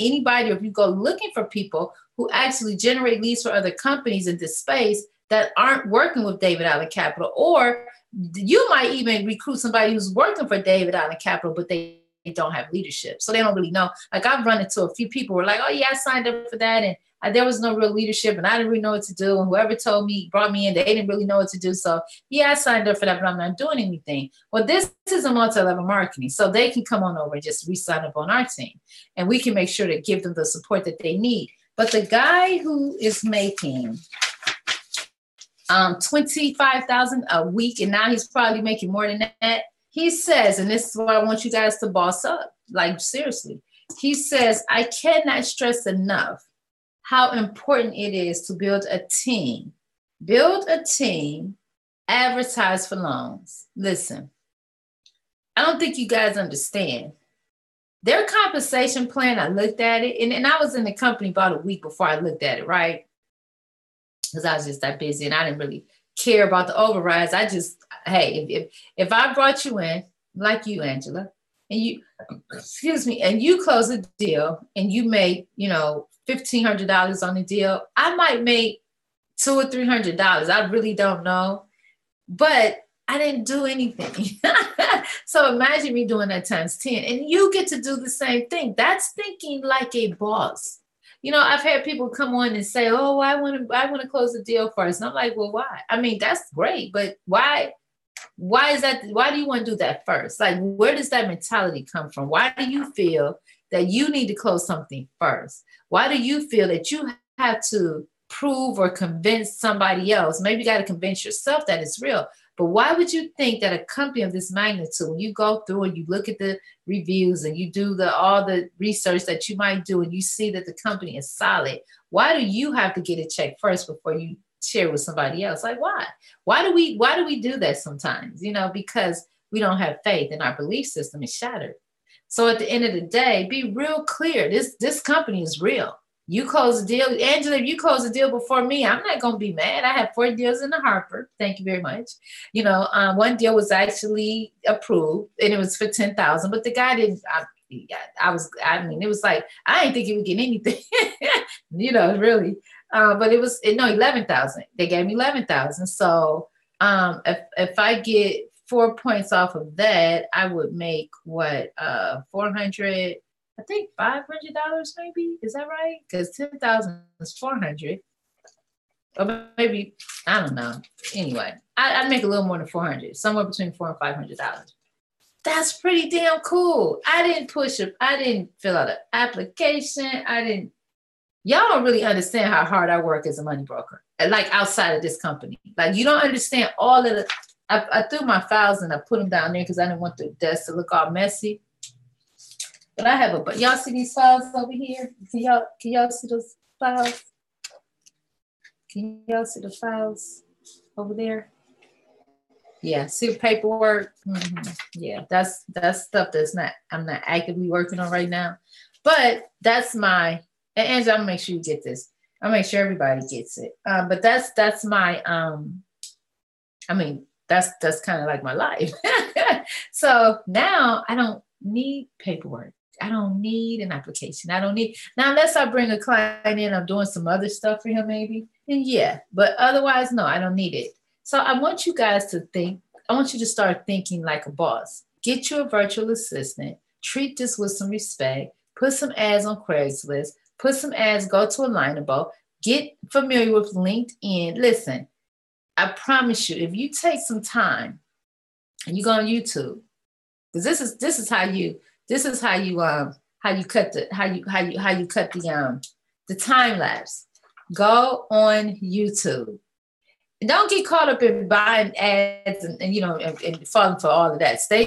anybody, or if you go looking for people who actually generate leads for other companies in this space that aren't working with David Allen Capital, or you might even recruit somebody who's working for David Allen Capital, but they don't have leadership. So they don't really know. Like, I've run into a few people who are like, oh yeah, I signed up for that, and there was no real leadership, and I didn't really know what to do. And whoever brought me in, they didn't really know what to do. So yeah, I signed up for that, but I'm not doing anything. Well, this is a multi-level marketing. So they can come on over and just re-sign up on our team, and we can make sure to give them the support that they need. But the guy who is making $25,000 a week, and now he's probably making more than that. He says, and this is why I want you guys to boss up, like seriously. He says, I cannot stress enough how important it is to build a team. Build a team, advertise for loans. Listen, I don't think you guys understand. Their compensation plan, I looked at it, and I was in the company about a week before I looked at it, right? Because I was just that busy and I didn't really care about the overrides. I just, hey, if I brought you in, like you, Angela, and you, excuse me, and you close a deal and you make, $1,500 on the deal, I might make $200 or $300. I really don't know, but I didn't do anything. So imagine me doing that times 10, and you get to do the same thing. That's thinking like a boss. I've had people come on and say, "Oh, I want to close the deal first." And I'm like, "Well, why?" I mean, that's great, but why? Why is that? Why do you want to do that first? Like, where does that mentality come from? Why do you feel that you need to close something first? Why do you feel that you have to prove or convince somebody else? Maybe you got to convince yourself that it's real. But why would you think that a company of this magnitude, when you go through and you look at the reviews and you do all the research that you might do and you see that the company is solid, why do you have to get a check first before you share with somebody else? Like, why? Why do we do that sometimes? Because we don't have faith and our belief system is shattered. So at the end of the day, be real clear. This company is real. You close a deal, Angela, if you close a deal before me, I'm not going to be mad. I have 4 deals in the Harper. Thank you very much. One deal was actually approved and it was for $10,000, but the guy didn't, it was like, I didn't think he would get anything, really. But it was, 11,000. They gave me 11,000. So if I get 4 points off of that, I would make what, 400, I think $500 maybe. Is that right? Because 10,000 is 400. Or maybe, I don't know. Anyway, I'd make a little more than 400, somewhere between $400 and $500. That's pretty damn cool. I didn't fill out an application. Y'all don't really understand how hard I work as a money broker, like outside of this company. Like, you don't understand all of the, I threw my files and I put them down there because I didn't want the desk to look all messy. But I have y'all see these files over here? Can y'all see those files? Can y'all see the files over there? Yeah, see the paperwork? Mm-hmm. Yeah, that's stuff I'm not actively working on right now. But that's and Angela, I'm gonna make sure you get this. I'll make sure everybody gets it. But that's my that's kind of like my life. So now I don't need paperwork. I don't need an application. Now, unless I bring a client in, I'm doing some other stuff for him maybe, then yeah. But otherwise, no, I don't need it. So I want you guys to start thinking like a boss. Get you a virtual assistant. Treat this with some respect. Put some ads on Craigslist. Put some ads, go to Alignable. Get familiar with LinkedIn. Listen, I promise you, if you take some time and you go on YouTube, because this is how you cut the time lapse. Go on YouTube. And don't get caught up in buying ads and falling for all of that. Stay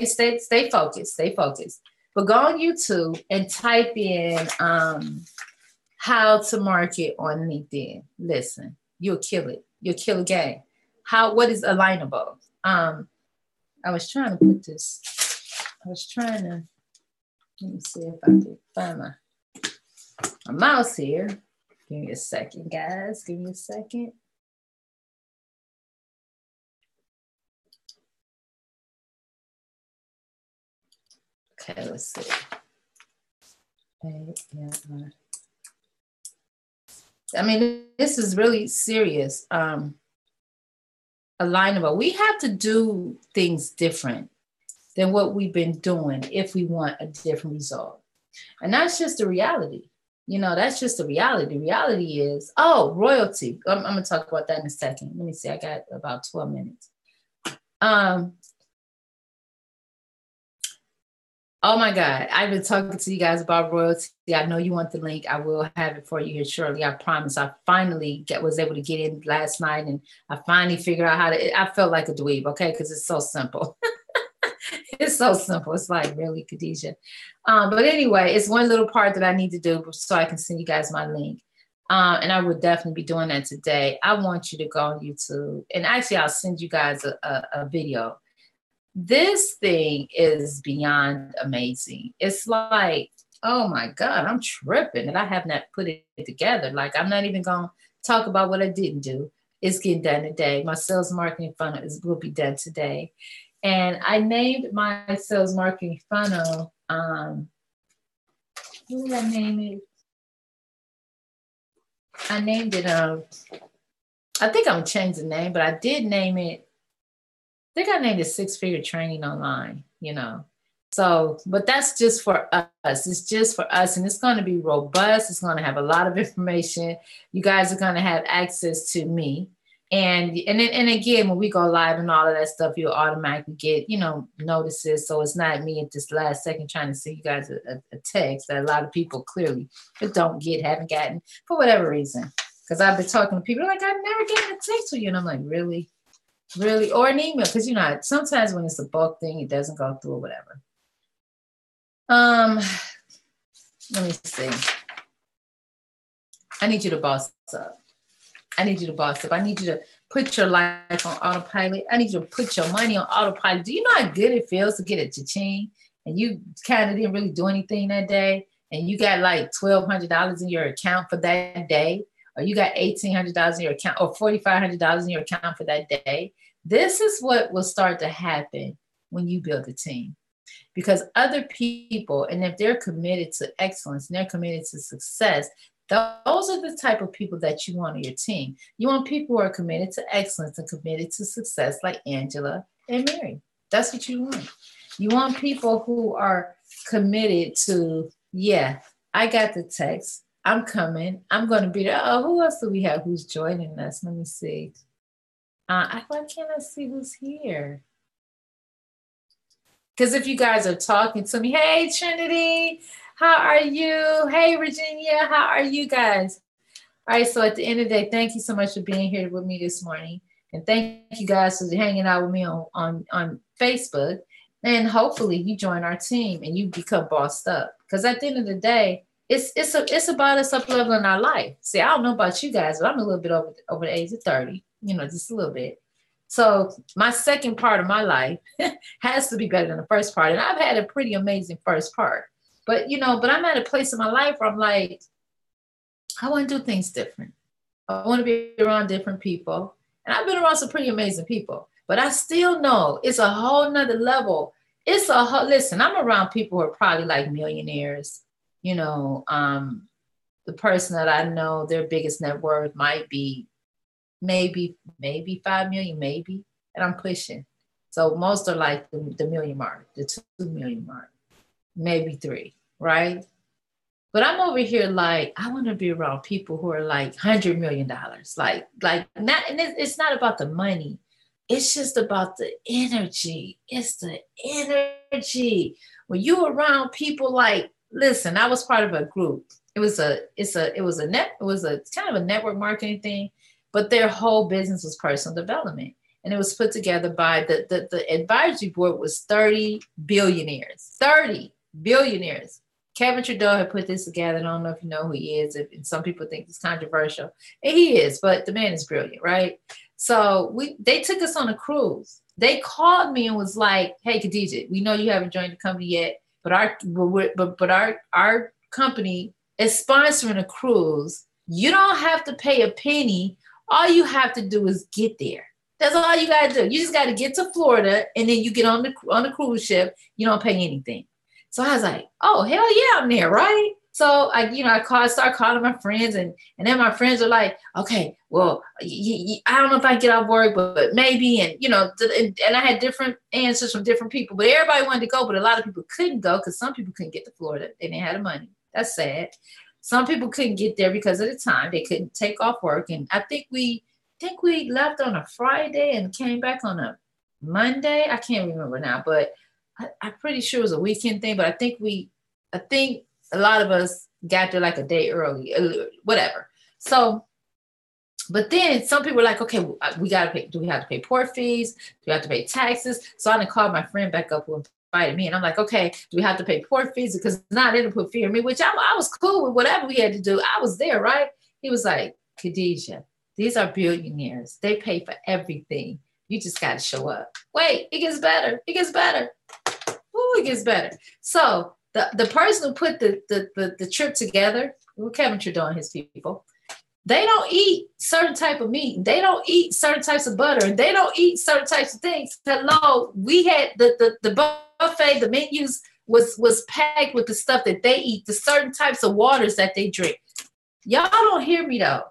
focused. Stay focused. But go on YouTube and type in how to market on LinkedIn. Listen, you'll kill it. You'll kill a game. What is Alignable? I was trying to put this. Let me see if I can find my mouse here. Give me a second, guys. Give me a second. Okay, let's see. I mean, this is really serious. Alignable. We have to do things different than what we've been doing if we want a different result. And that's just the reality. That's just the reality. The reality is, royalty. I'm going to talk about that in a second. Let me see. I got about 12 minutes. Oh my God. I've been talking to you guys about royalty. I know you want the link. I will have it for you here shortly. I promise. I finally was able to get in last night, and I finally figured out how to, I felt like a dweeb, okay? Because it's so simple. It's so simple. It's like, really, Khadijah. But anyway, it's one little part that I need to do so I can send you guys my link. And I would definitely be doing that today. I want you to go on YouTube. And actually, I'll send you guys a video. This thing is beyond amazing. It's like, oh my God, I'm tripping that I have not put it together. Like, I'm not even going to talk about what I didn't do. It's getting done today. My sales marketing funnel will be done today. And I named my sales marketing funnel, what did I name it? I named it, I think I'm going to change the name, but I did name it, I think I named it Six-Figure Training Online, you know. So, but that's just for us. It's just for us, and it's going to be robust. It's going to have a lot of information. You guys are going to have access to me. And again, when we go live and all of that stuff, you'll automatically get, you know, notices. So it's not me at this last second trying to send you guys a text that a lot of people clearly haven't gotten for whatever reason. Because I've been talking to people like, I've never gotten a text from you. And I'm like, really? Really? Or an email? Because, you know, sometimes when it's a bulk thing, it doesn't go through or whatever. Let me see. I need you to boss up. I need you to boss up. I need you to put your life on autopilot. I need you to put your money on autopilot. Do you know how good it feels to get a cha-ching and you kind of didn't really do anything that day and you got like $1,200 in your account for that day, or you got $1,800 in your account or $4,500 in your account for that day? This is what will start to happen when you build a team. Because other people, and if they're committed to excellence and they're committed to success, those are the type of people that you want on your team. You want people who are committed to excellence and committed to success, like Angela and Mary. That's what you want. You want people who are committed to, yeah, I got the text. I'm coming. I'm going to be there. Oh, who else do we have who's joining us? Let me see. Why can't I see who's here? Because if you guys are talking to me, hey, Trinity, how are you? Hey, Virginia, how are you guys? All right, so at the end of the day, thank you so much for being here with me this morning. And thank you guys for hanging out with me on Facebook. And hopefully you join our team and you become bossed up. Because at the end of the day, it's about us up-leveling our life. See, I don't know about you guys, but I'm a little bit over the age of 30, you know, just a little bit. So my second part of my life has to be better than the first part. And I've had a pretty amazing first part. But, you know, I'm at a place in my life where I'm like, I want to do things different. I want to be around different people. And I've been around some pretty amazing people. But I still know it's a whole nother level. Listen, I'm around people who are probably like millionaires. You know, the person that I know, their biggest net worth might be maybe 5 million, maybe. And I'm pushing. So most are like the million mark, the 2 million mark, maybe 3, right? But I'm over here like, I want to be around people who are like $100 million. Like not, and it's not about the money. It's just about the energy. It's the energy. When you're around people like, listen, I was part of a group. It was a kind of a network marketing thing, but their whole business was personal development. And it was put together by the advisory board was 30 billionaires. 30 billionaires. Kevin Trudeau had put this together. I don't know if you know who he is. And some people think it's controversial. And he is, but the man is brilliant, right? So they took us on a cruise. They called me and was like, hey, Khadijah, we know you haven't joined the company yet, but our company is sponsoring a cruise. You don't have to pay a penny. All you have to do is get there. That's all you got to do. You just got to get to Florida, and then you get on the cruise ship. You don't pay anything. So I was like, oh, hell yeah, I'm there, right? So I start calling my friends, and then my friends are like, okay, well, I don't know if I can get off work, but maybe, and I had different answers from different people, but everybody wanted to go, but a lot of people couldn't go because some people couldn't get to Florida. They didn't have the money. That's sad. Some people couldn't get there because of the time. They couldn't take off work, and I think we left on a Friday and came back on a Monday. I can't remember now, but I'm pretty sure it was a weekend thing, but I think a lot of us got there like a day early, whatever. So, but then some people were like, okay, we got to pay. Do we have to pay port fees? Do we have to pay taxes? So I didn't call my friend back up who invited me. And I'm like, okay, do we have to pay port fees? Because now they didn't put fear in me, which I was cool with whatever we had to do. I was there, right? He was like, Khadijah, these are billionaires. They pay for everything. You just got to show up. Wait, it gets better. It gets better. Ooh, it gets better. So the person who put the trip together, Kevin Trudeau and his people, they don't eat certain type of meat. They don't eat certain types of butter. And they don't eat certain types of things. Hello, we had the buffet, the menus was packed with the stuff that they eat, the certain types of waters that they drink. Y'all don't hear me though.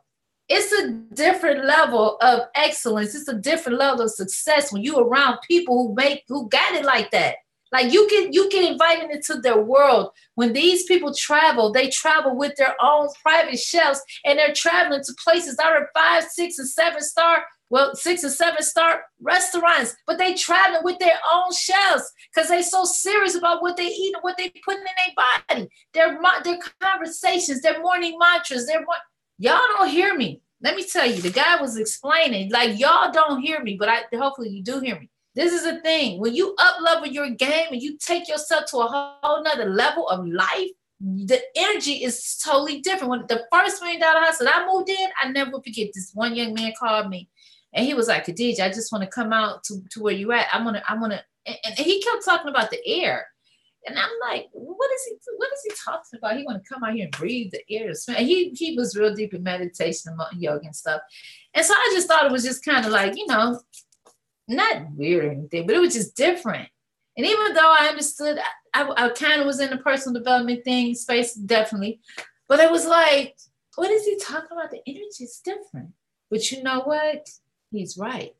It's a different level of excellence. It's a different level of success when you're around people who got it like that. Like you get invited into their world. When these people travel, they travel with their own private chefs, and they're traveling to places that are 5, 6, and 7 star. Well, 6 and 7 star restaurants, but they traveling with their own chefs because they're so serious about what they eat and what they put in their body. Their conversations, their morning mantras, y'all don't hear me. Let me tell you, the guy was explaining, like, y'all don't hear me, but hopefully you do hear me. This is the thing. When you up-level your game and you take yourself to a whole nother level of life, the energy is totally different. When the first $1 million house that I moved in, I never will forget this. One young man called me and he was like, Khadijah, I just want to come out to where you at. I want to, and he kept talking about the air. And I'm like, what is he talking about? He want to come out here and breathe the air. And he was real deep in meditation and yoga and stuff. And so I just thought it was just kind of like, not weird or anything, but it was just different. And even though I understood, I kind of was in the personal development thing space, definitely. But it was like, what is he talking about? The energy is different. But you know what? He's right.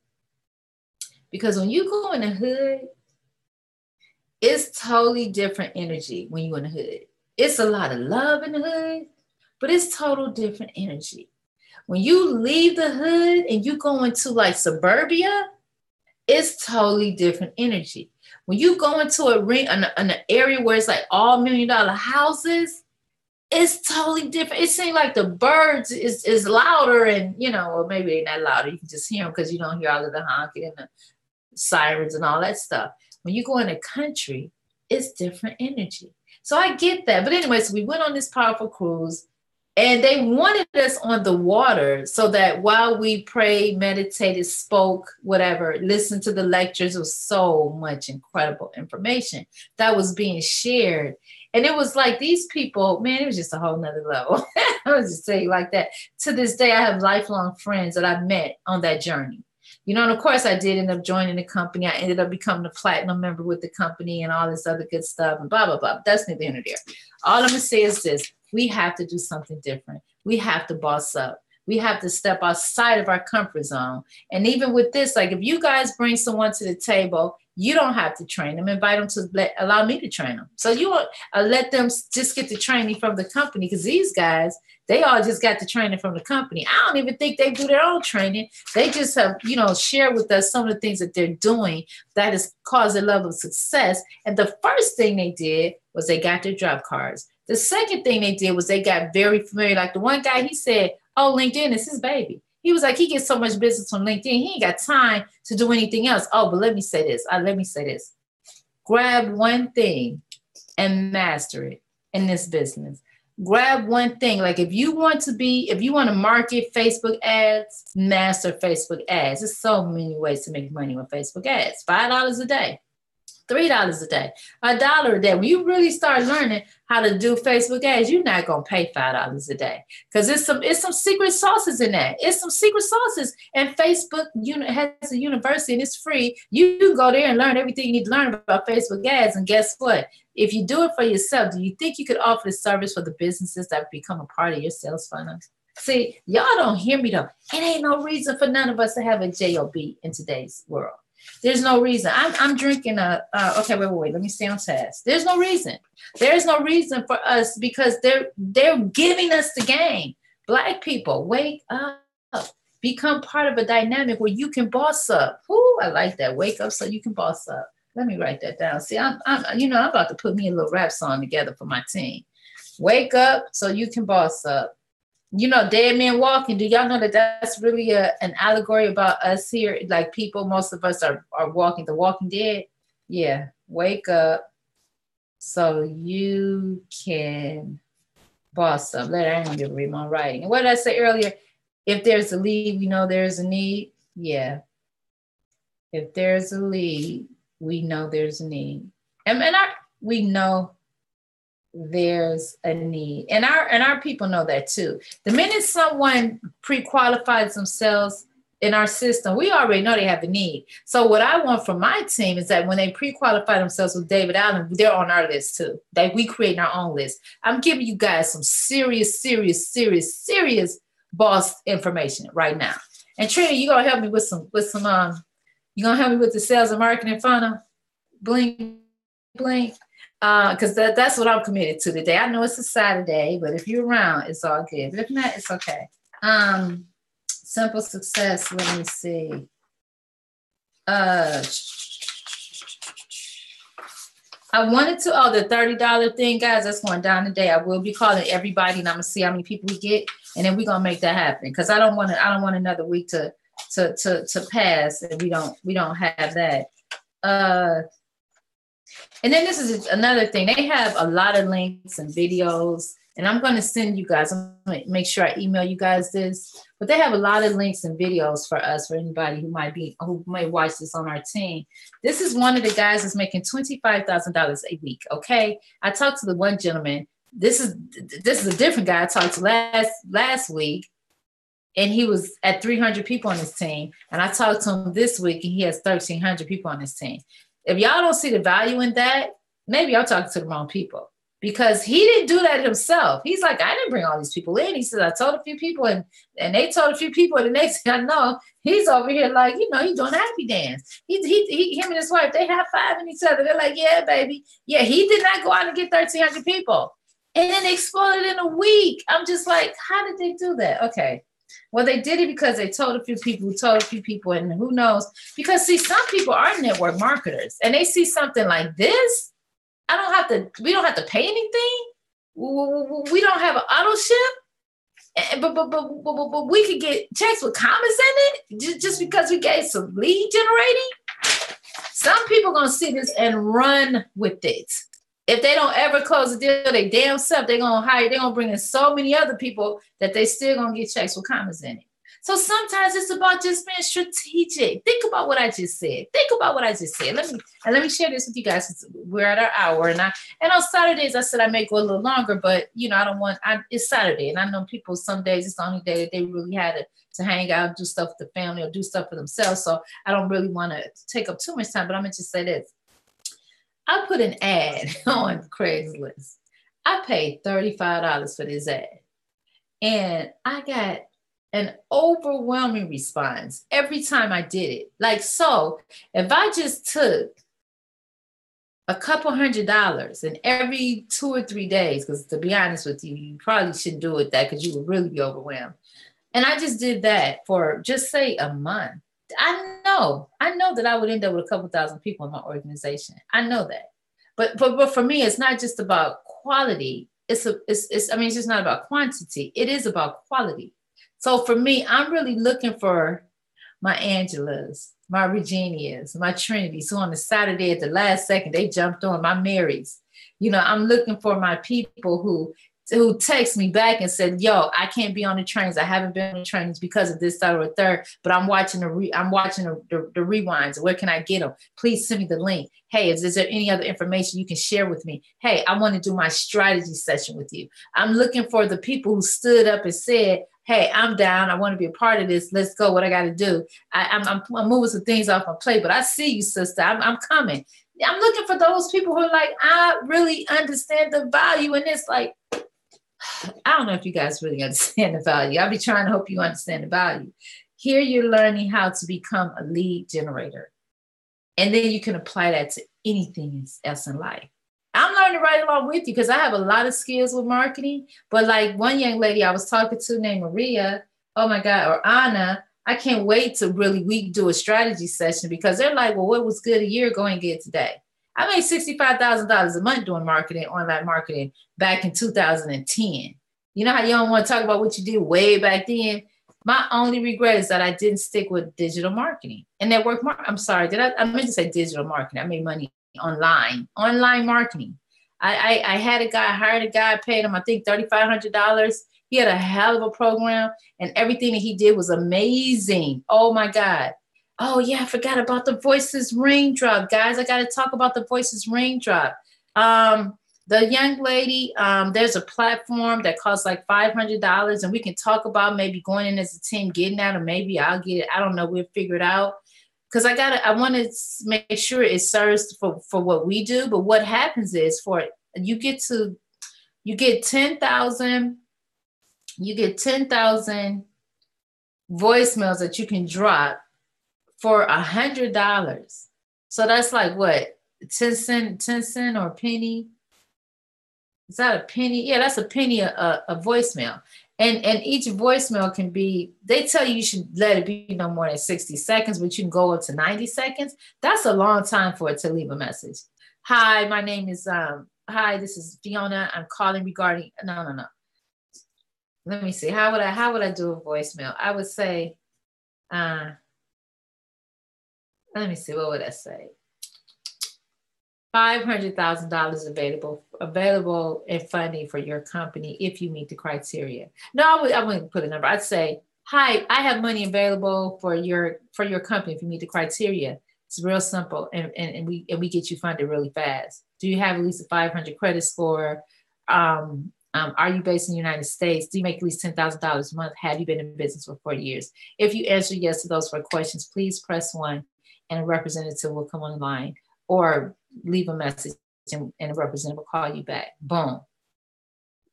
Because when you go in the hood, it's totally different energy when you're in the hood. It's a lot of love in the hood, but it's total different energy. When you leave the hood and you go into like suburbia, it's totally different energy. When you go into an area where it's like all $1 million houses, it's totally different. It seems like the birds is louder and, or maybe they're not louder. You can just hear them because you don't hear all of the honking and the sirens and all that stuff. When you go in the country, it's different energy. So I get that. But anyway, so we went on this powerful cruise. And they wanted us on the water so that while we prayed, meditated, spoke, whatever, listened to the lectures, it was so much incredible information that was being shared. And it was like these people, man, it was just a whole nother level. I was just saying like that. To this day, I have lifelong friends that I met on that journey. And of course, I did end up joining the company. I ended up becoming a platinum member with the company and all this other good stuff and blah, blah, blah. That's neither here nor there. All I'm going to say is this. We have to do something different. We have to boss up. We have to step outside of our comfort zone. And even with this, like if you guys bring someone to the table, you don't have to train them. Invite them to allow me to train them. So you let them just get the training from the company because these guys, they all just got the training from the company. I don't even think they do their own training. They just have, share with us some of the things that they're doing that has caused a level of success. And the first thing they did was they got their drop cards. The second thing they did was they got very familiar. Like the one guy, he said, oh, LinkedIn is his baby. He was like, he gets so much business on LinkedIn. He ain't got time to do anything else. Oh, but let me say this. Grab one thing and master it in this business. Grab one thing. Like if you want to market Facebook ads, master Facebook ads. There's so many ways to make money with Facebook ads. $5 a day. $3 a day, $1 a day. When you really start learning how to do Facebook ads, you're not gonna pay $5 a day because it's some secret sauces in that. It's some secret sauces, and Facebook has a university and it's free. You can go there and learn everything you need to learn about Facebook ads. And guess what? If you do it for yourself, do you think you could offer the service for the businesses that become a part of your sales funnel? See, y'all don't hear me though. It ain't no reason for none of us to have a job in today's world. There's no reason. I'm drinking okay, wait. Let me stay on task. There's no reason. There's no reason for us because they're giving us the game. Black people, wake up. Become part of a dynamic where you can boss up. Ooh, I like that. Wake up so you can boss up. Let me write that down. See, I'm I'm about to put me a little rap song together for my team. Wake up so you can boss up. You know, dead men walking. Do y'all know that that's really an allegory about us here? Like people, most of us are walking, the walking dead. Yeah, wake up so you can boss up. Let I ain't gonna read my writing. And what did I say earlier? If there's a lead, we know there's a need. Yeah. If there's a lead, we know there's a need. And we know there's a need. And our people know that too. The minute someone pre-qualifies themselves in our system, we already know they have a need. So what I want from my team is that when they pre-qualify themselves with David Allen, they're on our list too. That we create our own list. I'm giving you guys some serious boss information right now. And Trina, you gonna help me with some you gonna help me with the sales and marketing funnel? Bling. Because that's what I'm committed to today. I know it's a Saturday, but if you're around, it's all good. But if not, it's okay. Simple success. Let me see. I wanted to, the $30 thing, guys, that's going down today. I will be calling everybody and I'm gonna see how many people we get, and then we're gonna make that happen. Because I don't want another week to pass and we don't have that. And then this is another thing. They have a lot of links and videos, and I'm going to send you guys, I'm going to make sure I email you guys this, but they have a lot of links and videos for us, for anybody who may watch this on our team. This is one of the guys that's making $25,000 a week. Okay. I talked to the one gentleman. This is a different guy I talked to last week, and he was at 300 people on his team. And I talked to him this week and he has 1,300 people on his team. If y'all don't see the value in that, maybe y'all talking to the wrong people, because he didn't do that himself. He's like, I didn't bring all these people in. He said, I told a few people and they told a few people. And the next thing I know, he's over here like, he's doing a happy dance. Him and his wife, they have high-fiving each other. They're like, yeah, baby. Yeah, he did not go out and get 1,300 people. And then they exploded in a week. I'm just like, how did they do that? Okay. Well, they did it because they told a few people who told a few people, and who knows? Because see, some people are network marketers, and they see something like this. We don't have to pay anything. We don't have an auto ship, but we could get checks with commas in it just because we gave some lead generating. Some people gonna see this and run with it. If they don't ever close a deal, they damn self, they're gonna bring in so many other people that they still gonna get checks with commas in it. So sometimes it's about just being strategic. Think about what I just said. Let me share this with you guys. We're at our hour, and on Saturdays I said I may go a little longer, but it's Saturday, and I know people some days it's the only day that they really had to hang out, do stuff with the family, or do stuff for themselves. So I don't really want to take up too much time, but I'm gonna just say this. I put an ad on Craigslist. I paid $35 for this ad. And I got an overwhelming response every time I did it. Like, so if I just took a couple $100 and every 2 or 3 days, because to be honest with you, you probably shouldn't do it that because you would really be overwhelmed. And I just did that for just say a month. I know that I would end up with a couple thousand people in my organization. I know that, but for me, it's not just about quality. It's just not about quantity. It is about quality. So for me, I'm really looking for my Angelas, my Reginias, my Trinities, who on the Saturday at the last second, they jumped on, my Marys. I'm looking for my people who text me back and said, yo, I can't be on the trains. I haven't been on the trains because of this, that, or third, but I'm watching the rewinds. Where can I get them? Please send me the link. Hey, is there any other information you can share with me? Hey, I want to do my strategy session with you. I'm looking for the people who stood up and said, hey, I'm down. I want to be a part of this. Let's go. What I got to do. I'm moving some things off my plate, but I see you, sister. I'm coming. I'm looking for those people who are like, I really understand the value in this. Like, I don't know if you guys really understand the value. I'll be trying to help you understand the value. Here you're learning how to become a lead generator. And then you can apply that to anything else in life. I'm learning right along with you because I have a lot of skills with marketing. But like one young lady I was talking to named Maria, oh my God, or Anna, I can't wait to really we do a strategy session because they're like, well, what was good a year ago and get today? I made $65,000 a month doing marketing, online marketing back in 2010. You know how you don't want to talk about what you did way back then? My only regret is that I didn't stick with digital marketing and network. I'm sorry, I meant to say digital marketing. I made money online marketing. I had a guy, hired a guy, paid him, I think $3,500. He had a hell of a program and everything that he did was amazing. Oh my God. Oh yeah, I forgot about the Voices Raindrop, guys. I got to talk about the Voices Raindrop. The young lady, there's a platform that costs like $500 and we can talk about maybe going in as a team, getting that, or maybe I'll get it. I don't know. We'll figure it out. Because I want to make sure it serves for what we do. But what happens is you get 10,000 voicemails that you can drop for $100. So that's like what, 10 cent or a penny? Is that a penny? Yeah, that's a penny a voicemail. And each voicemail can be, they tell you should let it be no more than 60 seconds, but you can go up to 90 seconds. That's a long time for it to leave a message. Hi, my name is, hi, this is Fiona. I'm calling regarding, no. Let me see. How would I do a voicemail? I would say, let me see. What would I say? $500,000 available in funding for your company if you meet the criteria. No, I wouldn't put a number. I'd say, hi, I have money available for your company if you meet the criteria. It's real simple, and we get you funded really fast. Do you have at least a 500 credit score? Are you based in the United States? Do you make at least $10,000 a month? Have you been in business for 40 years? If you answer yes to those 4 questions, please press 1 and a representative will come online, or leave a message and a representative will call you back. Boom.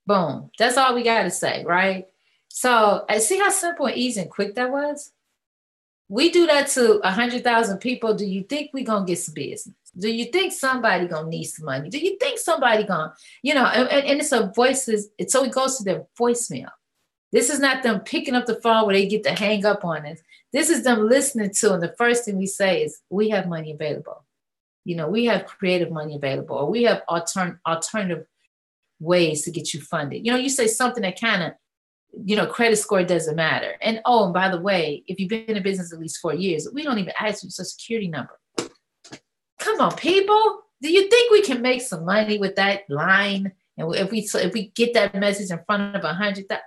Boom. That's all we got to say, right? So I see how simple and easy and quick that was. We do that to 100,000 people. Do you think we're going to get some business? Do you think somebody going to need some money? Do you think somebody going to, and it's a voices. So it goes to their voicemail. This is not them picking up the phone where they get to hang up on us. This is them listening to, and the first thing we say is, we have money available. We have creative money available, or we have alternative ways to get you funded. You say something that kind of, credit score doesn't matter. And by the way, if you've been in business at least 4 years, we don't even ask you Social Security number. Come on, people. Do you think we can make some money with that line? And if we get that message in front of 100,000,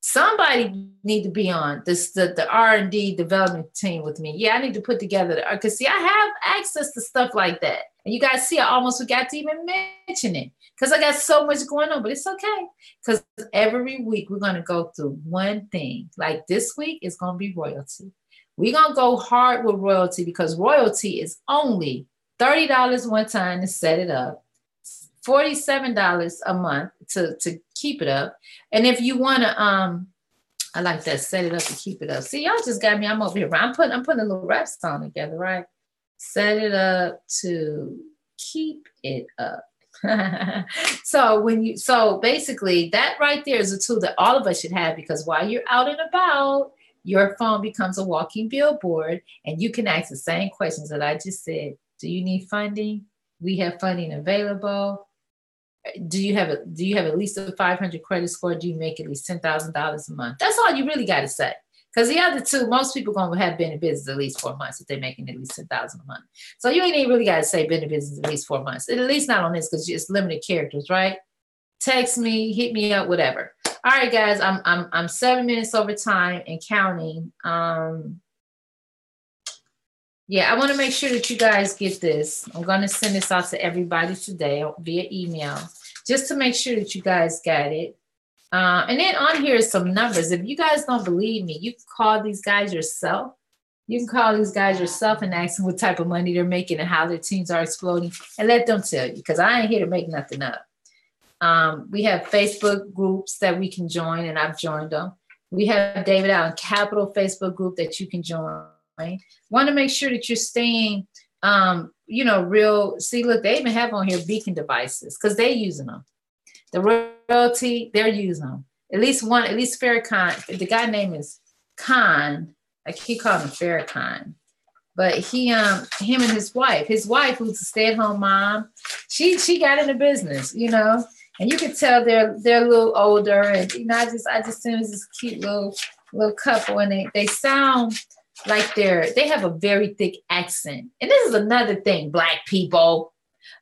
somebody need to be on the R&D development team with me. Yeah, I need to put together because see, I have access to stuff like that. And you guys see, I almost forgot to even mention it because I got so much going on, but it's okay. Because every week we're going to go through one thing. Like this week is going to be royalty. We're going to go hard with royalty because royalty is only $30 one time to set it up, $47 a month to keep it up. And if you want to, I like that, set it up to keep it up. See, y'all just got me. I'm over here. I'm putting a little rap song together, right? Set it up to keep it up. So basically that right there is a tool that all of us should have, because while you're out and about, your phone becomes a walking billboard and you can ask the same questions that I just said. Do you need funding? We have funding available. Do you have at least a 500 credit score? Do you make at least $10,000 a month? That's all you really got to say. Because the other two, most people going to have been in business at least 4 months if they're making at least $10,000 a month. So you ain't even really got to say been in business at least 4 months. At least not on this, because it's limited characters, right? Text me, hit me up, whatever. All right, guys, I'm 7 minutes over time and counting. Yeah, I want to make sure that you guys get this. I'm going to send this out to everybody today via email, just to make sure that you guys got it. And then on here is some numbers. If you guys don't believe me, you can call these guys yourself. You can call these guys yourself and ask them what type of money they're making and how their teams are exploding, and let them tell you, because I ain't here to make nothing up. We have Facebook groups that we can join, and I've joined them. We have David Allen Capital Facebook group that you can join. Want to make sure that you're staying, real. See, look, they even have on here beacon devices because they're using them. The royalty, they're using them. At least Farrakhan, the guy name is Khan. I keep calling him Farrakhan. But him and his wife who's a stay-at-home mom, she got into business, you know, and you can tell they're a little older, and you know, I just seen this cute little couple, and they sound like they have a very thick accent. And this is another thing, Black people.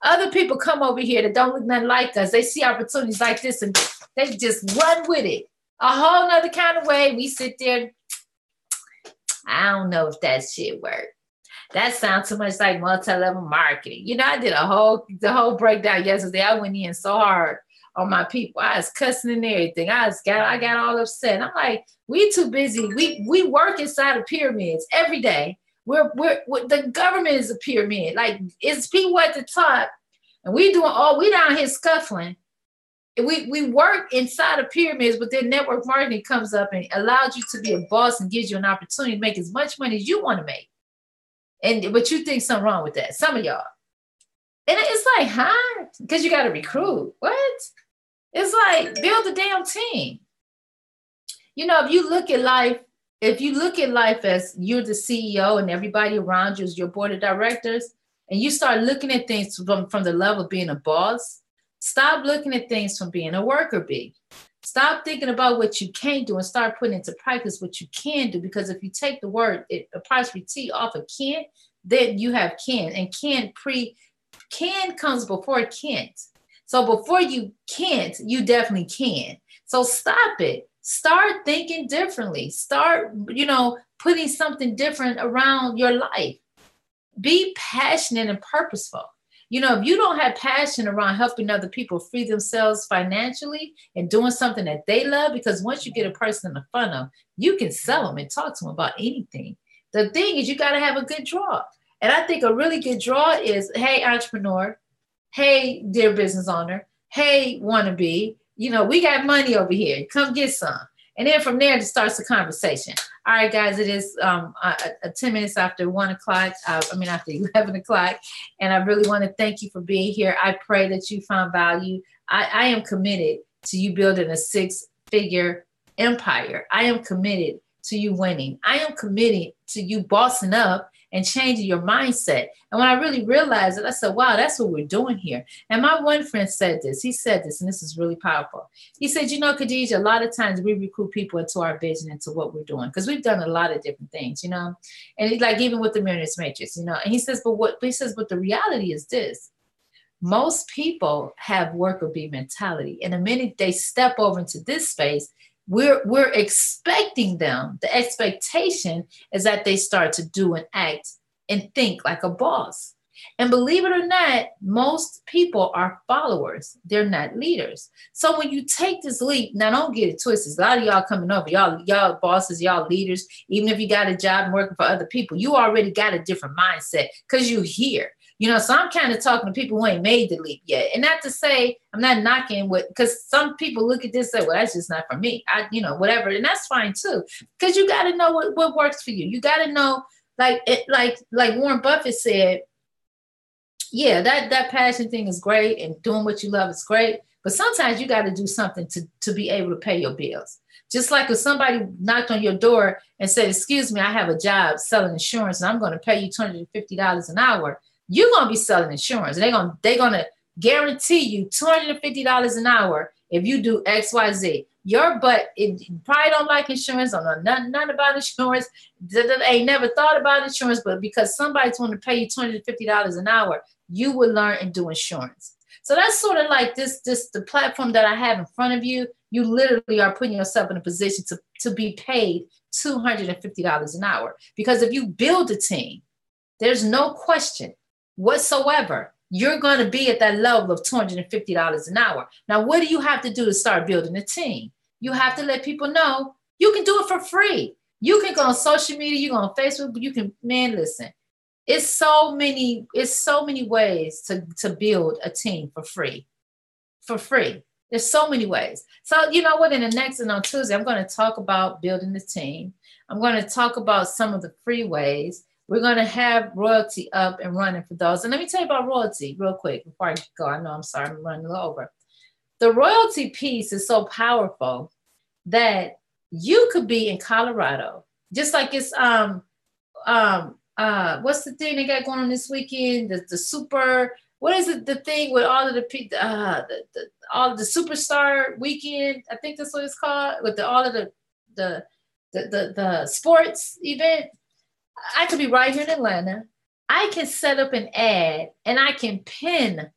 Other people come over here that don't look nothing like us. They see opportunities like this and they just run with it. A whole nother kind of way. We sit there. I don't know if that shit worked. That sounds too much like multi-level marketing. You know, I did the whole breakdown yesterday. I went in so hard on my people. I was cussing and everything. I got all upset. I'm like, we too busy. We work inside of pyramids every day. We're the government is a pyramid. Like, it's people at the top, and we down here scuffling. We work inside of pyramids, but then network marketing comes up and allows you to be a boss and gives you an opportunity to make as much money as you want to make. But you think something wrong with that, some of y'all. And it's like, huh? Because you got to recruit. What? It's like, build a damn team. You know, if you look at life as you're the CEO and everybody around you is your board of directors, and you start looking at things from the level of being a boss, stop looking at things from being a worker bee. Stop thinking about what you can't do and start putting into practice what you can do. Because if you take the word apostrophe T off of can't, then you have can. And can comes before can't. So before you can't, you definitely can. So stop it. Start thinking differently. Start, putting something different around your life. Be passionate and purposeful. If you don't have passion around helping other people free themselves financially and doing something that they love, because once you get a person in the funnel, you can sell them and talk to them about anything. The thing is, you got to have a good draw. And I think a really good draw is, hey, entrepreneur, hey, dear business owner, hey, wannabe, we got money over here. Come get some. And then from there, it starts the conversation. All right, guys, it is 10 minutes after 1 o'clock. After 11 o'clock. And I really want to thank you for being here. I pray that you found value. I am committed to you building a 6-figure empire. I am committed to you winning. I am committed to you bossing up and changing your mindset. And when I really realized it, I said, wow, that's what we're doing here. And my one friend said this. He said this, and this is really powerful. He said, Khadijah, a lot of times we recruit people into our vision, into what we're doing, because we've done a lot of different things, And he's like, even with the Millionista Matrix, And he says, but the reality is this. Most people have worker bee mentality. And the minute they step over into this space, we're expecting them. The expectation is that they start to do and act and think like a boss. And believe it or not, most people are followers. They're not leaders. So when you take this leap, now don't get it twisted. A lot of y'all coming over, y'all bosses, y'all leaders, even if you got a job and working for other people, you already got a different mindset because you're here. So I'm kind of talking to people who ain't made the leap yet. And not to say I'm not knocking because some people look at this and say, well, that's just not for me. Whatever. And that's fine too. Because you got to know what works for you. You got to know, like Warren Buffett said, yeah, that passion thing is great and doing what you love is great. But sometimes you got to do something to be able to pay your bills. Just like if somebody knocked on your door and said, excuse me, I have a job selling insurance and I'm going to pay you $250 an hour. You're going to be selling insurance. They're going to guarantee you $250 an hour if you do X, Y, Z. Your butt, you probably don't like insurance, don't know nothing about insurance, ain't never thought about insurance, but because somebody's going to pay you $250 an hour, you will learn and do insurance. So that's sort of like the platform that I have in front of you. You literally are putting yourself in a position to be paid $250 an hour. Because if you build a team, there's no question whatsoever, you're going to be at that level of $250 an hour. Now, what do you have to do to start building a team? You have to let people know you can do it for free. You can go on social media, you go on Facebook, you can, listen, it's so many ways to build a team for free. There's so many ways. So you know what, in the next and on Tuesday, I'm going to talk about building the team. I'm going to talk about some of the free ways. We're going to have royalty up and running for those. And let me tell you about royalty real quick before I go. I know I'm sorry, I'm running a little over. The royalty piece is so powerful that you could be in Colorado Just like it's what's the thing they got going on this weekend? The super, what is it? The thing with all of all of the superstar weekend. I think that's what it's called. With all of the sports event. I could be right here in Atlanta. I can set up an ad and I can pin.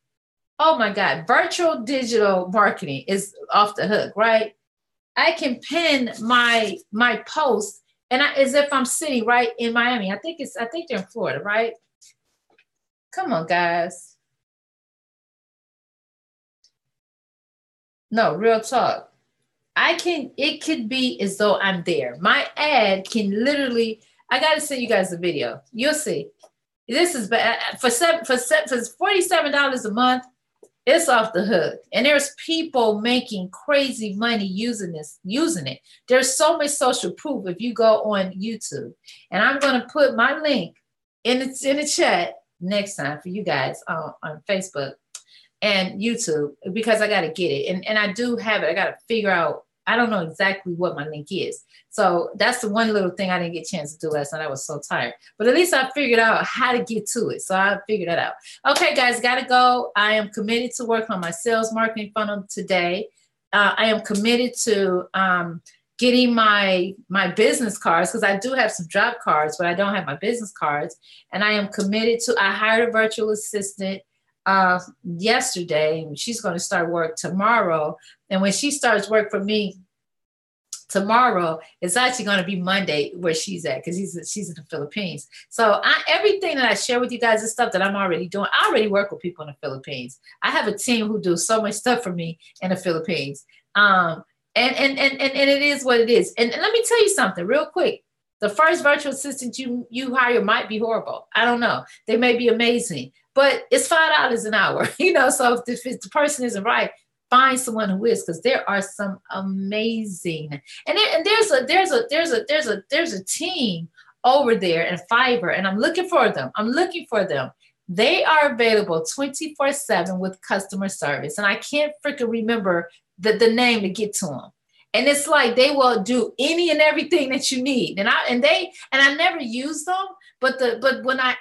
Oh my God, virtual digital marketing is off the hook, right? I can pin my post and as if I'm sitting right in Miami. I think they're in Florida, right? Come on, guys. No, real talk. It could be as though I'm there. My ad can literally, I got to send you guys a video. You'll see. This is for $47 a month. It's off the hook. And there's people making crazy money using it. There's so much social proof if you go on YouTube. And I'm going to put my link in the chat next time for you guys on Facebook and YouTube, because I got to get it. And I do have it. I got to figure out, I don't know exactly what my link is. So that's the one little thing I didn't get a chance to do last night. I was so tired. But at least I figured out how to get to it. So I figured that out. Okay, guys, got to go. I am committed to work on my sales marketing funnel today. I am committed to getting my business cards, because I do have some job cards, but I don't have my business cards. And I am committed to, I hired a virtual assistant yesterday. She's going to start work tomorrow. And when she starts work for me tomorrow, it's actually going to be Monday where she's at, because she's in the Philippines. So everything that I share with you guys is stuff that I'm already doing. I already work with people in the Philippines. I have a team who do so much stuff for me in the Philippines. And it is what it is. And let me tell you something real quick. The first virtual assistant you hire might be horrible. I don't know. They may be amazing, but it's $5 an hour, so if the person isn't right, find someone who is, because there are some amazing, and there's a team over there in Fiverr, and I'm looking for them. They are available 24/7 with customer service, and I can't freaking remember the name to get to them. And it's like they will do any and everything that you need. And I never used them, but when I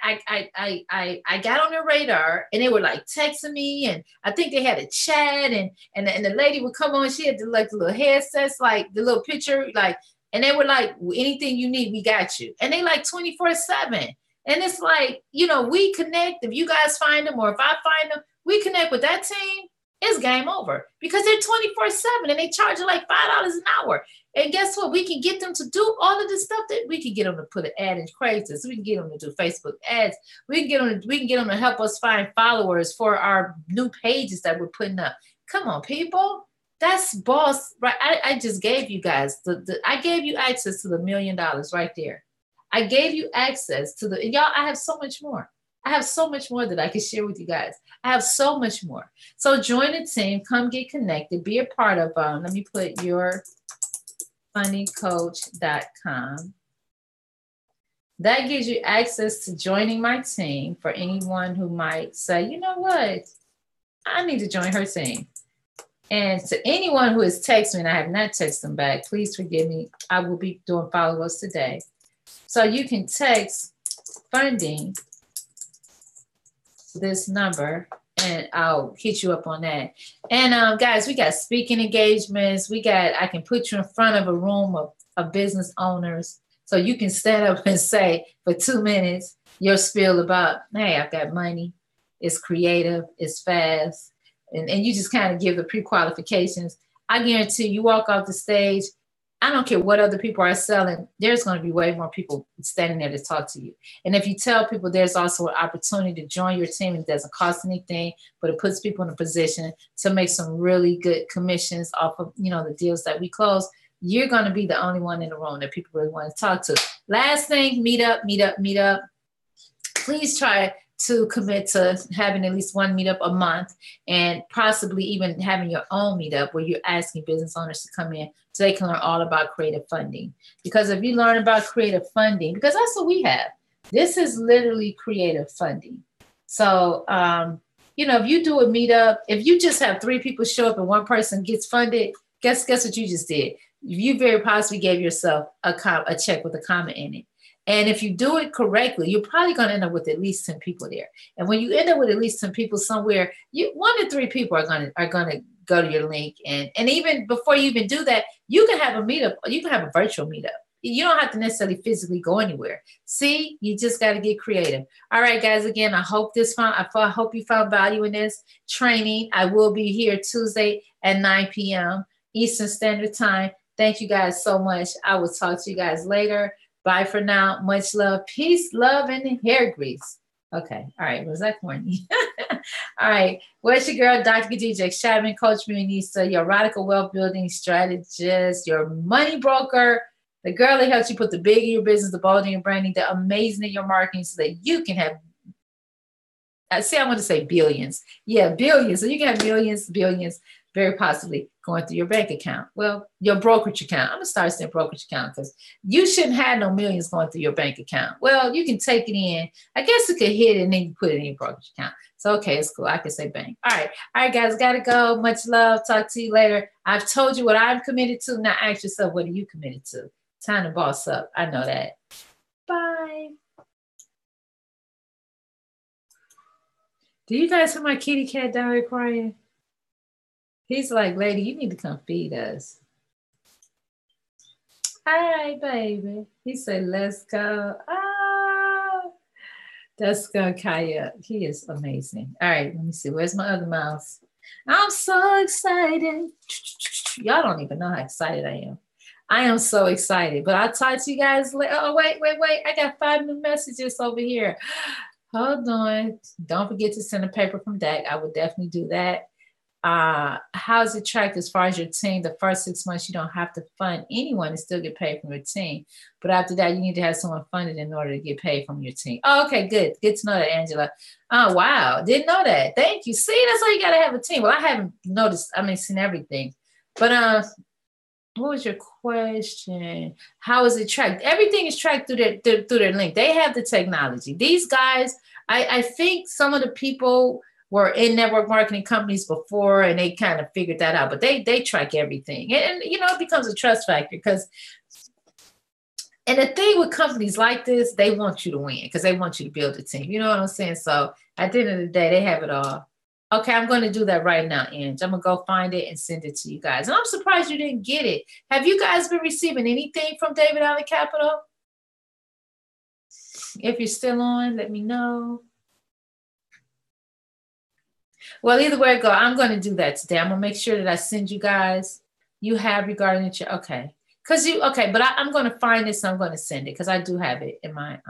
got on their radar, and they were like texting me, and I think they had a chat, and the lady would come on, she had the little headsets, like the little picture, like, and they were like, anything you need, we got you. And they like 24/7. And it's like, we connect. If you guys find them, or if I find them, we connect with that team. It's game over, because they're 24/7 and they charge you like $5 an hour. And guess what? We can get them to do all of this stuff. That we can get them to put an ad in Craigslist. We can get them to do Facebook ads. We can get them to help us find followers for our new pages that we're putting up. Come on, people. That's boss, right? I just gave you guys I gave you access to the $1 million right there. I gave you access to y'all. I have so much more. I have so much more that I can share with you guys. I have so much more. So join the team, come get connected, be a part of, let me put yourfunnycoach.com. That gives you access to joining my team for anyone who might say, you know what, I need to join her team. And to anyone who has texted me and I have not texted them back, please forgive me. I will be doing follow-ups today. So you can text funding this number and I'll hit you up on that. And guys, we got speaking engagements. I can put you in front of a room of business owners. So you can stand up and say for 2 minutes your spiel about, hey, I've got money. It's creative. It's fast. And you just kind of give the pre-qualifications. I guarantee you walk off the stage, I don't care what other people are selling, there's going to be way more people standing there to talk to you. And if you tell people there's also an opportunity to join your team, it doesn't cost anything, but it puts people in a position to make some really good commissions off of, the deals that we close, you're going to be the only one in the room that people really want to talk to. Last thing, meet up. Please try to commit to having at least one meetup a month, and possibly even having your own meetup where you're asking business owners to come in so they can learn all about creative funding. Because if you learn about creative funding, because that's what we have, this is literally creative funding. So, if you do a meetup, if you just have 3 people show up and one person gets funded, guess what you just did? you very possibly gave yourself a check with a comma in it. And if you do it correctly, you're probably going to end up with at least 10 people there. And when you end up with at least 10 people somewhere, 1 to 3 people are going to go to your link. And even before you even do that, you can have a meetup. You can have a virtual meetup. You don't have to necessarily physically go anywhere. See, you just got to get creative. All right, guys. Again, I hope you found value in this training. I will be here Tuesday at 9 p.m. Eastern Standard Time. Thank you guys so much. I will talk to you guys later. Bye for now. Much love, peace, love, and hair grease. Okay. All right. Was that corny? All right. Where's your girl, Dr. Khadijah Chapman, Coach Millionista, your radical wealth building strategist, your money broker, the girl that helps you put the big in your business, the bold in your branding, the amazing in your marketing so that you can have, I want to say billions. Yeah, billions. So you can have millions, billions, very possibly going through your bank account. Well, your brokerage account. I'm going to start saying brokerage account because you shouldn't have no millions going through your bank account. Well, you can take it in. I guess it could hit it and then you put it in your brokerage account. So, okay, it's cool. I can say bank. All right, guys, got to go. Much love. Talk to you later. I've told you what I'm committed to. Now ask yourself, what are you committed to? Time to boss up. I know that. Bye. Do you guys hear my kitty cat down there crying? He's like, lady, you need to come feed us. All right, baby. He said, let's go. Oh, that's going to Kaya. He is amazing. All right, let me see. Where's my other mouse? I'm so excited. Y'all don't even know how excited I am. I am so excited. But I'll talk to you guys later. Oh, wait. I got 5 new messages over here. Hold on. Don't forget to send a paper from Dak. I would definitely do that. How's it tracked as far as your team? The first 6 months, you don't have to fund anyone and still get paid from your team. But after that, you need to have someone funded in order to get paid from your team. Oh, okay, good. Good to know that, Angela. Oh, wow. Didn't know that. Thank you. See, that's why you got to have a team. Well, I haven't noticed. Seen everything. But what was your question? How is it tracked? Everything is tracked through their link. They have the technology. These guys, I think some of the people were in network marketing companies before and they kind of figured that out, but they track everything. And it becomes a trust factor because, and the thing with companies like this, they want you to win because they want you to build a team. You know what I'm saying? So at the end of the day, they have it all. Okay, I'm going to do that right now, Ange. I'm going to go find it and send it to you guys. And I'm surprised you didn't get it. Have you guys been receiving anything from David Allen Capital? If you're still on, let me know. Well, either way it go, I'm going to do that today. I'm going to make sure that I send you guys. You have regarding it. Okay. But I'm going to find this and I'm going to send it because I do have it in my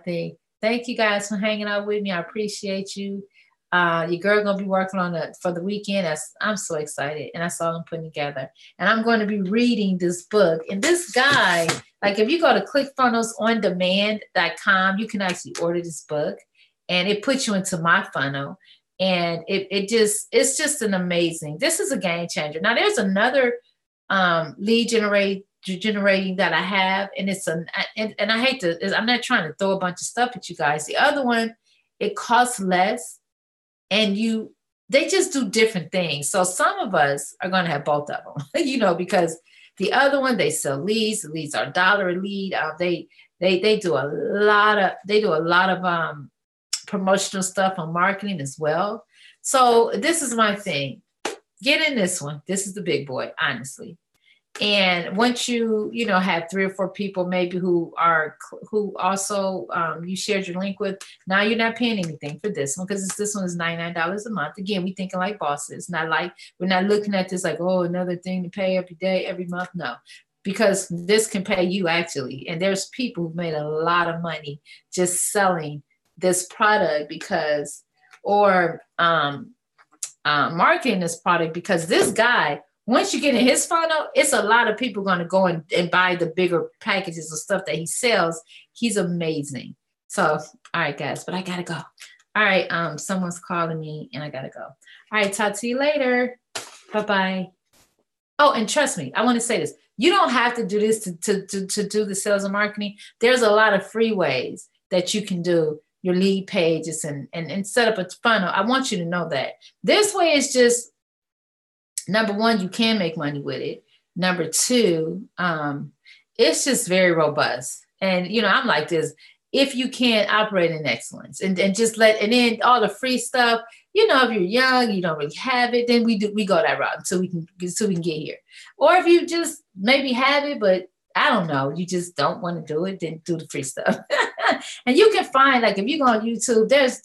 thing. Thank you guys for hanging out with me. I appreciate you. Your girl going to be working on it for the weekend. I'm so excited. And that's all I'm putting together. And I'm going to be reading this book. And this guy, like if you go to clickfunnelsondemand.com, you can actually order this book and it puts you into my funnel. And it's just an amazing, this is a game changer. Now there's another lead generating that I have. And and I hate to, I'm not trying to throw a bunch of stuff at you guys. The other one, it costs less. And they just do different things. So some of us are going to have both of them, because the other one, they sell leads. The leads are $1 a lead. They do a lot of promotional stuff on marketing as well. So this is my thing. Get in this one. This is the big boy, honestly. And once you have 3 or 4 people maybe who also you shared your link with, now you're not paying anything for this one because this one is $99 a month. Again, we thinking like bosses, not like we're not looking at this like, oh, another thing to pay every day, every month. No, because this can pay you actually. And there's people who've made a lot of money just selling this product or marketing this product because this guy, once you get in his funnel, it's a lot of people going to go and buy the bigger packages of stuff that he sells. He's amazing. So, all right, guys, but I got to go. All right. Someone's calling me and I got to go. All right. Talk to you later. Bye-bye. Oh, and trust me, I want to say this. You don't have to do this to do the sales and marketing. There's a lot of free ways that you can do your lead pages and set up a funnel. I want you to know that. This way is just, number one, you can make money with it. Number two, it's just very robust. And, you know, I'm like this, if you can operate in excellence and just and then all the free stuff, you know, if you're young, you don't really have it, then we go that route until we can get here. Or if you just maybe have it, but I don't know, you just don't want to do it, then do the free stuff. And you can find, like, if you go on YouTube, there's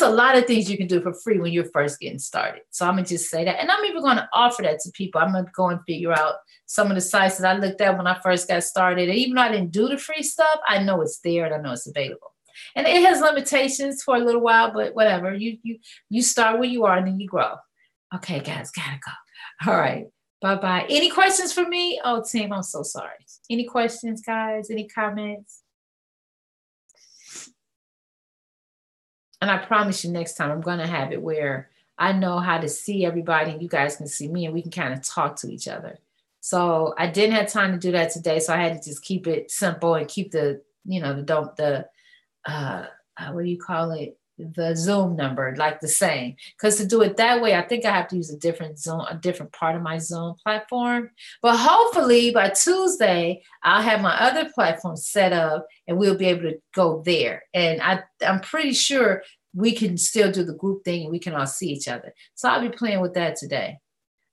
a lot of things you can do for free when you're first getting started. So I'm going to just say that. And I'm even going to offer that to people. I'm going to go and figure out some of the sites that I looked at when I first got started. And even though I didn't do the free stuff, I know it's there and I know it's available. And it has limitations for a little while, but whatever. You start where you are and then you grow. Okay, guys, gotta go. All right. Bye-bye. Any questions for me? Oh, team, I'm so sorry. Any questions, guys? Any comments? And I promise you next time I'm going to have it where I know how to see everybody and you guys can see me and we can kind of talk to each other. So I didn't have time to do that today. So I had to just keep it simple and keep the, you know, what do you call it? The Zoom number, like the same. Because to do it that way, I think I have to use a different Zoom, a different part of my Zoom platform. But hopefully by Tuesday, I'll have my other platform set up and we'll be able to go there. And I'm pretty sure we can still do the group thing and we can all see each other. So I'll be playing with that today.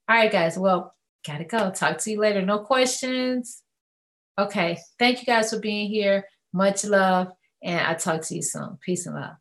All right, guys. Well, gotta go. Talk to you later. No questions? Okay. Thank you guys for being here. Much love. And I'll talk to you soon. Peace and love.